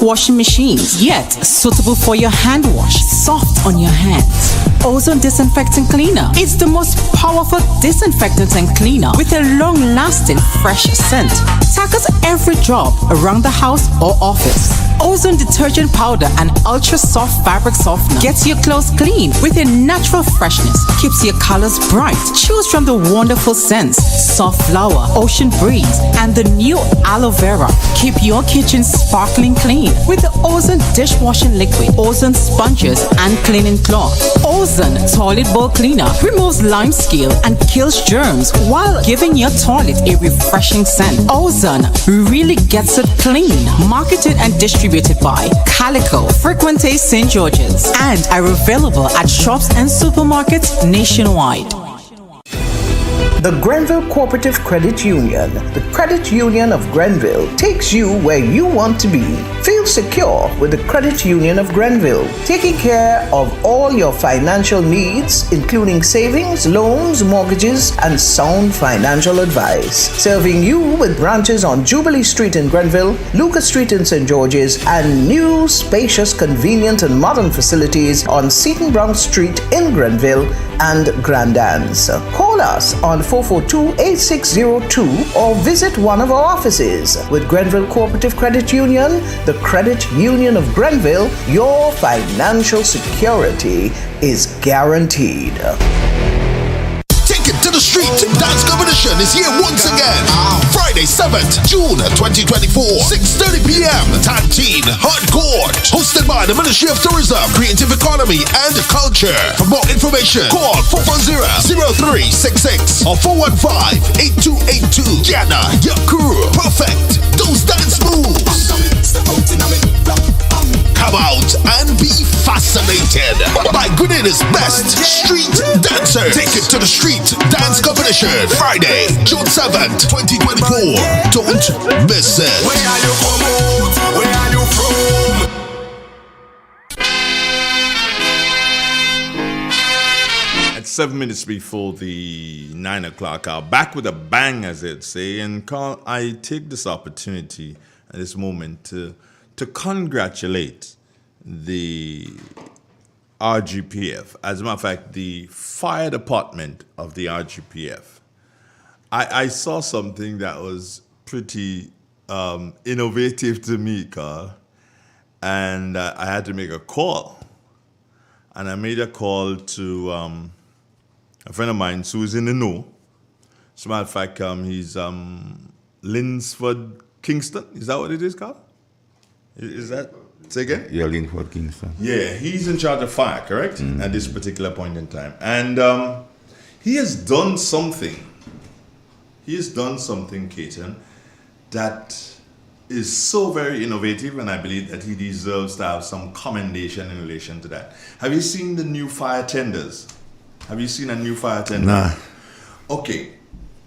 Washing machines, yet suitable for your hand wash, soft on your hands. Ozone Disinfectant Cleaner. It's the most powerful disinfectant and cleaner with a long-lasting fresh scent. Tackles every job around the house or office. Ozone detergent powder and ultra soft fabric softener gets your clothes clean with a natural freshness, keeps your colors bright. Choose from the wonderful scents: soft flower, ocean breeze, and the new aloe vera. Keep your kitchen sparkling clean with the Ozone dishwashing liquid, Ozone sponges and cleaning cloth. Ozone toilet bowl cleaner removes lime scale and kills germs while giving your toilet a refreshing scent. Ozone really gets it clean. Marketed and distributed by Calico, Frequente St. George's, and are available at shops and supermarkets nationwide. The Grenville Cooperative Credit Union, the credit union of Grenville, takes you where you want to be. Feel secure with the Credit Union of Grenville, taking care of all your financial needs, including savings, loans, mortgages, and sound financial advice. Serving you with branches on Jubilee Street in Grenville, Lucas Street in St. George's, and new, spacious, convenient, and modern facilities on Seton Brown Street in Grenville and Grand Anse. Call us on 442-8602 or visit one of our offices. With Grenville Cooperative Credit Union, the Credit Union of Grenville, your financial security is guaranteed. Take it to the street. Dance Competition is here once again. Friday, 7th June 2024, 6:30 p.m. Canteen Hard Court. Hosted by the Ministry of Tourism, Creative Economy and Culture. For more information, call 410-0366 or 415-8282. Gather your crew. Perfect those dance moves. Come out and be fascinated by Grenada's best street dancer. Take it to the street dance competition. Friday, June 7th, 2024. Don't miss it. Where are you from? Where are you from? At 7 minutes before the 9 o'clock hour, back with a bang, as they'd say. And Carl, I take this opportunity at this moment to congratulate the RGPF. As a matter of fact, the fire department of the RGPF. I saw something that was pretty innovative to me, Carl, and I had to make a call. And I made a call to a friend of mine who's in the know. As a matter of fact, he's Linsford Kingston. Is that what it is, Carl? Is that? Say again? Yeah, Linford Kingston. Yeah, he's in charge of fire, correct? At this particular point in time. And he has done something. He has done something, Caton, that is so very innovative, and I believe that he deserves to have some commendation in relation to that. Have you seen the new fire tenders? Have you seen a new fire tender? Nah. Okay.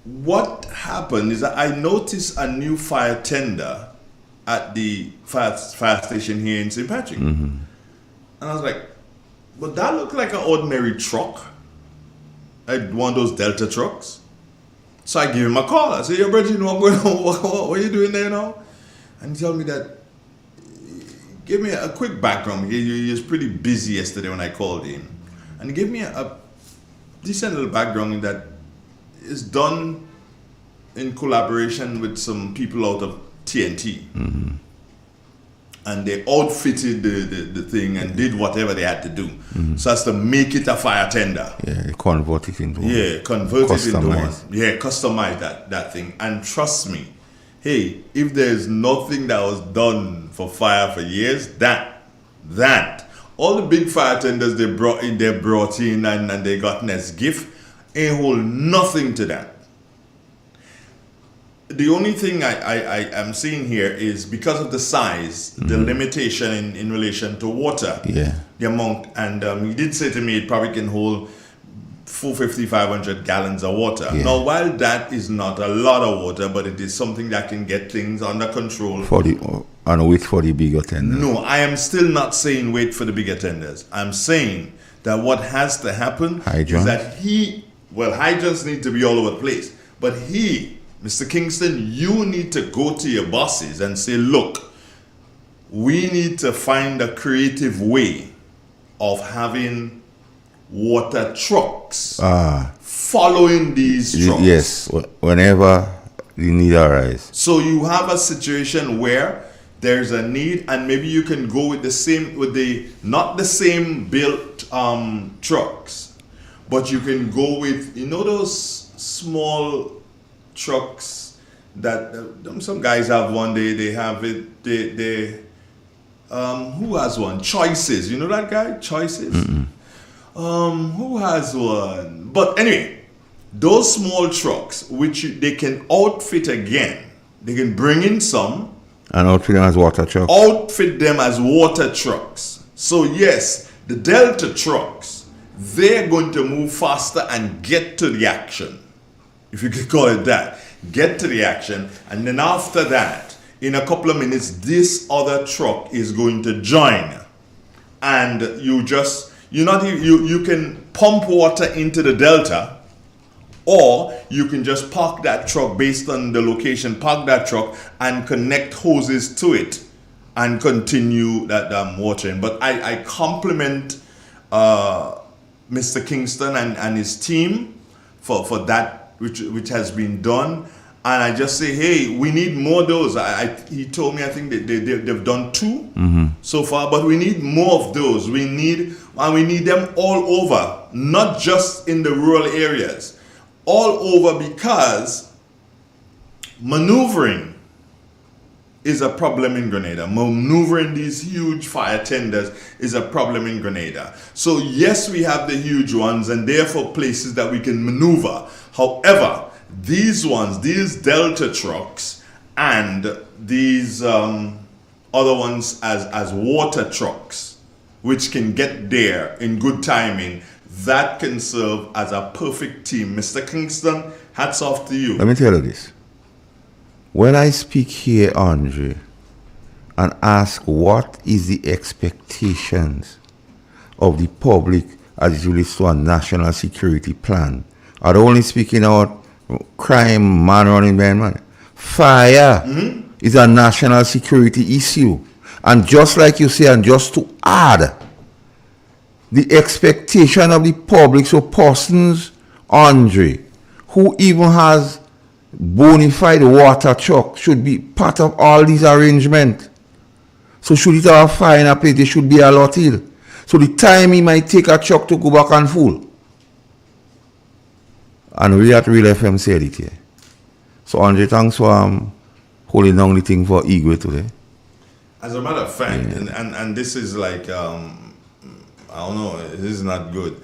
What happened is that I noticed a new fire tender at the fire station here in St. Patrick. And I was like, but that looked like an ordinary truck. Like one of those Delta trucks. So I gave him a call. I said, yo, Bridget, what's going on? What are you doing there now? And he told me that, give me a quick background. He was pretty busy yesterday when I called him. And he gave me a decent little background in that it's done in collaboration with some people out of TNT. And they outfitted the thing and did whatever they had to do. So as to make it a fire tender. Yeah, convert it into one. Yeah, convert it into one. Yeah, customize that thing. And trust me, hey, if there's nothing that was done for fire for years, that. All the big fire tenders they brought in and they gotten as gift ain't hold nothing to that. The only thing I am seeing here is because of the size, the limitation in relation to water. Yeah. The amount, and he did say to me it probably can hold 450, 500 gallons of water. Yeah. Now, while that is not a lot of water, but it is something that can get things under control. And wait for the bigger tenders. No, I am still not saying wait for the bigger tenders. I'm saying that what has to happen is that hydrants need to be all over the place. But Mr. Kingston, you need to go to your bosses and say, look, we need to find a creative way of having water trucks following these trucks. Yes, whenever the need arises. So you have a situation where there's a need, and maybe you can go with not the same built trucks, but you can go with, those small trucks that some guys have one. They have it. Who has one? Choices. You know that guy? Choices. Who has one? But anyway, those small trucks, which they can outfit again. They can bring in some and outfit them as water trucks. So yes, the Delta trucks, they're going to move faster and get to the action, if you could call it that. Get to the action, and then after that, in a couple of minutes, this other truck is going to join, and you can pump water into the Delta, or you can just park that truck based on the location, park that truck and connect hoses to it and continue that watering. But I compliment Mr. Kingston and his team for that which has been done. And I just say, hey, we need more of those. He told me, I think they've done 2 so far, but we need more of those. We need them all over, not just in the rural areas. All over, because maneuvering is a problem in Grenada. Maneuvering these huge fire tenders is a problem in Grenada. So yes, we have the huge ones, and therefore places that we can maneuver. However, these Delta trucks and these other ones as water trucks, which can get there in good timing, that can serve as a perfect team. Mr. Kingston, hats off to you. Let me tell you this. When I speak here, Andre, and ask what is the expectations of the public as it relates to a national security plan, I don't only speaking about crime, man running behind man. Fire is a national security issue. And just like you say, and just to add, the expectation of the public, so persons, Andre, who even has bona fide water truck, should be part of all these arrangements. So should it have a fire in a place, they should be allotted. So the time he might take a truck to go back and full. And we at Real FM said it here. So Andre, thanks for holding down the thing for Igwe today. As a matter of fact, and this is like, I don't know, this is not good.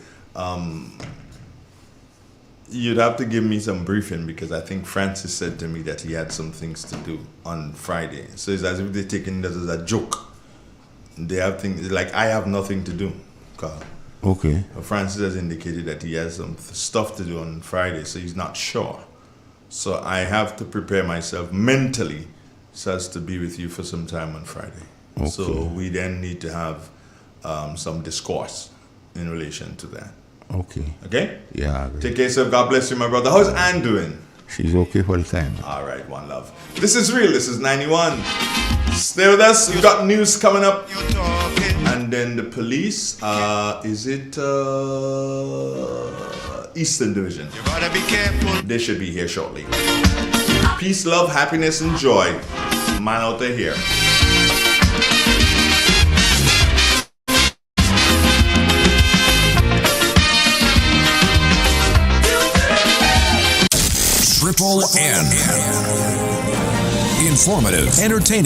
You'd have to give me some briefing because I think Francis said to me that he had some things to do on Friday. So it's as if they're taking this as a joke. They have things, like I have nothing to do, Carl. Okay. Francis has indicated that he has some stuff to do on Friday, so he's not sure. So I have to prepare myself mentally so as to be with you for some time on Friday. Okay. So we then need to have some discourse in relation to that. Okay. Okay? Yeah. Take care of yourself. God bless you, my brother. How's Ann doing? She's okay for the time. All right, one love. This is real. This is 91. Stay with us. We've got news coming up. And then the police, is it Eastern Division? You gotta be careful. They should be here shortly. Peace, love, happiness, and joy. Man out there here. Triple N. Informative, entertaining.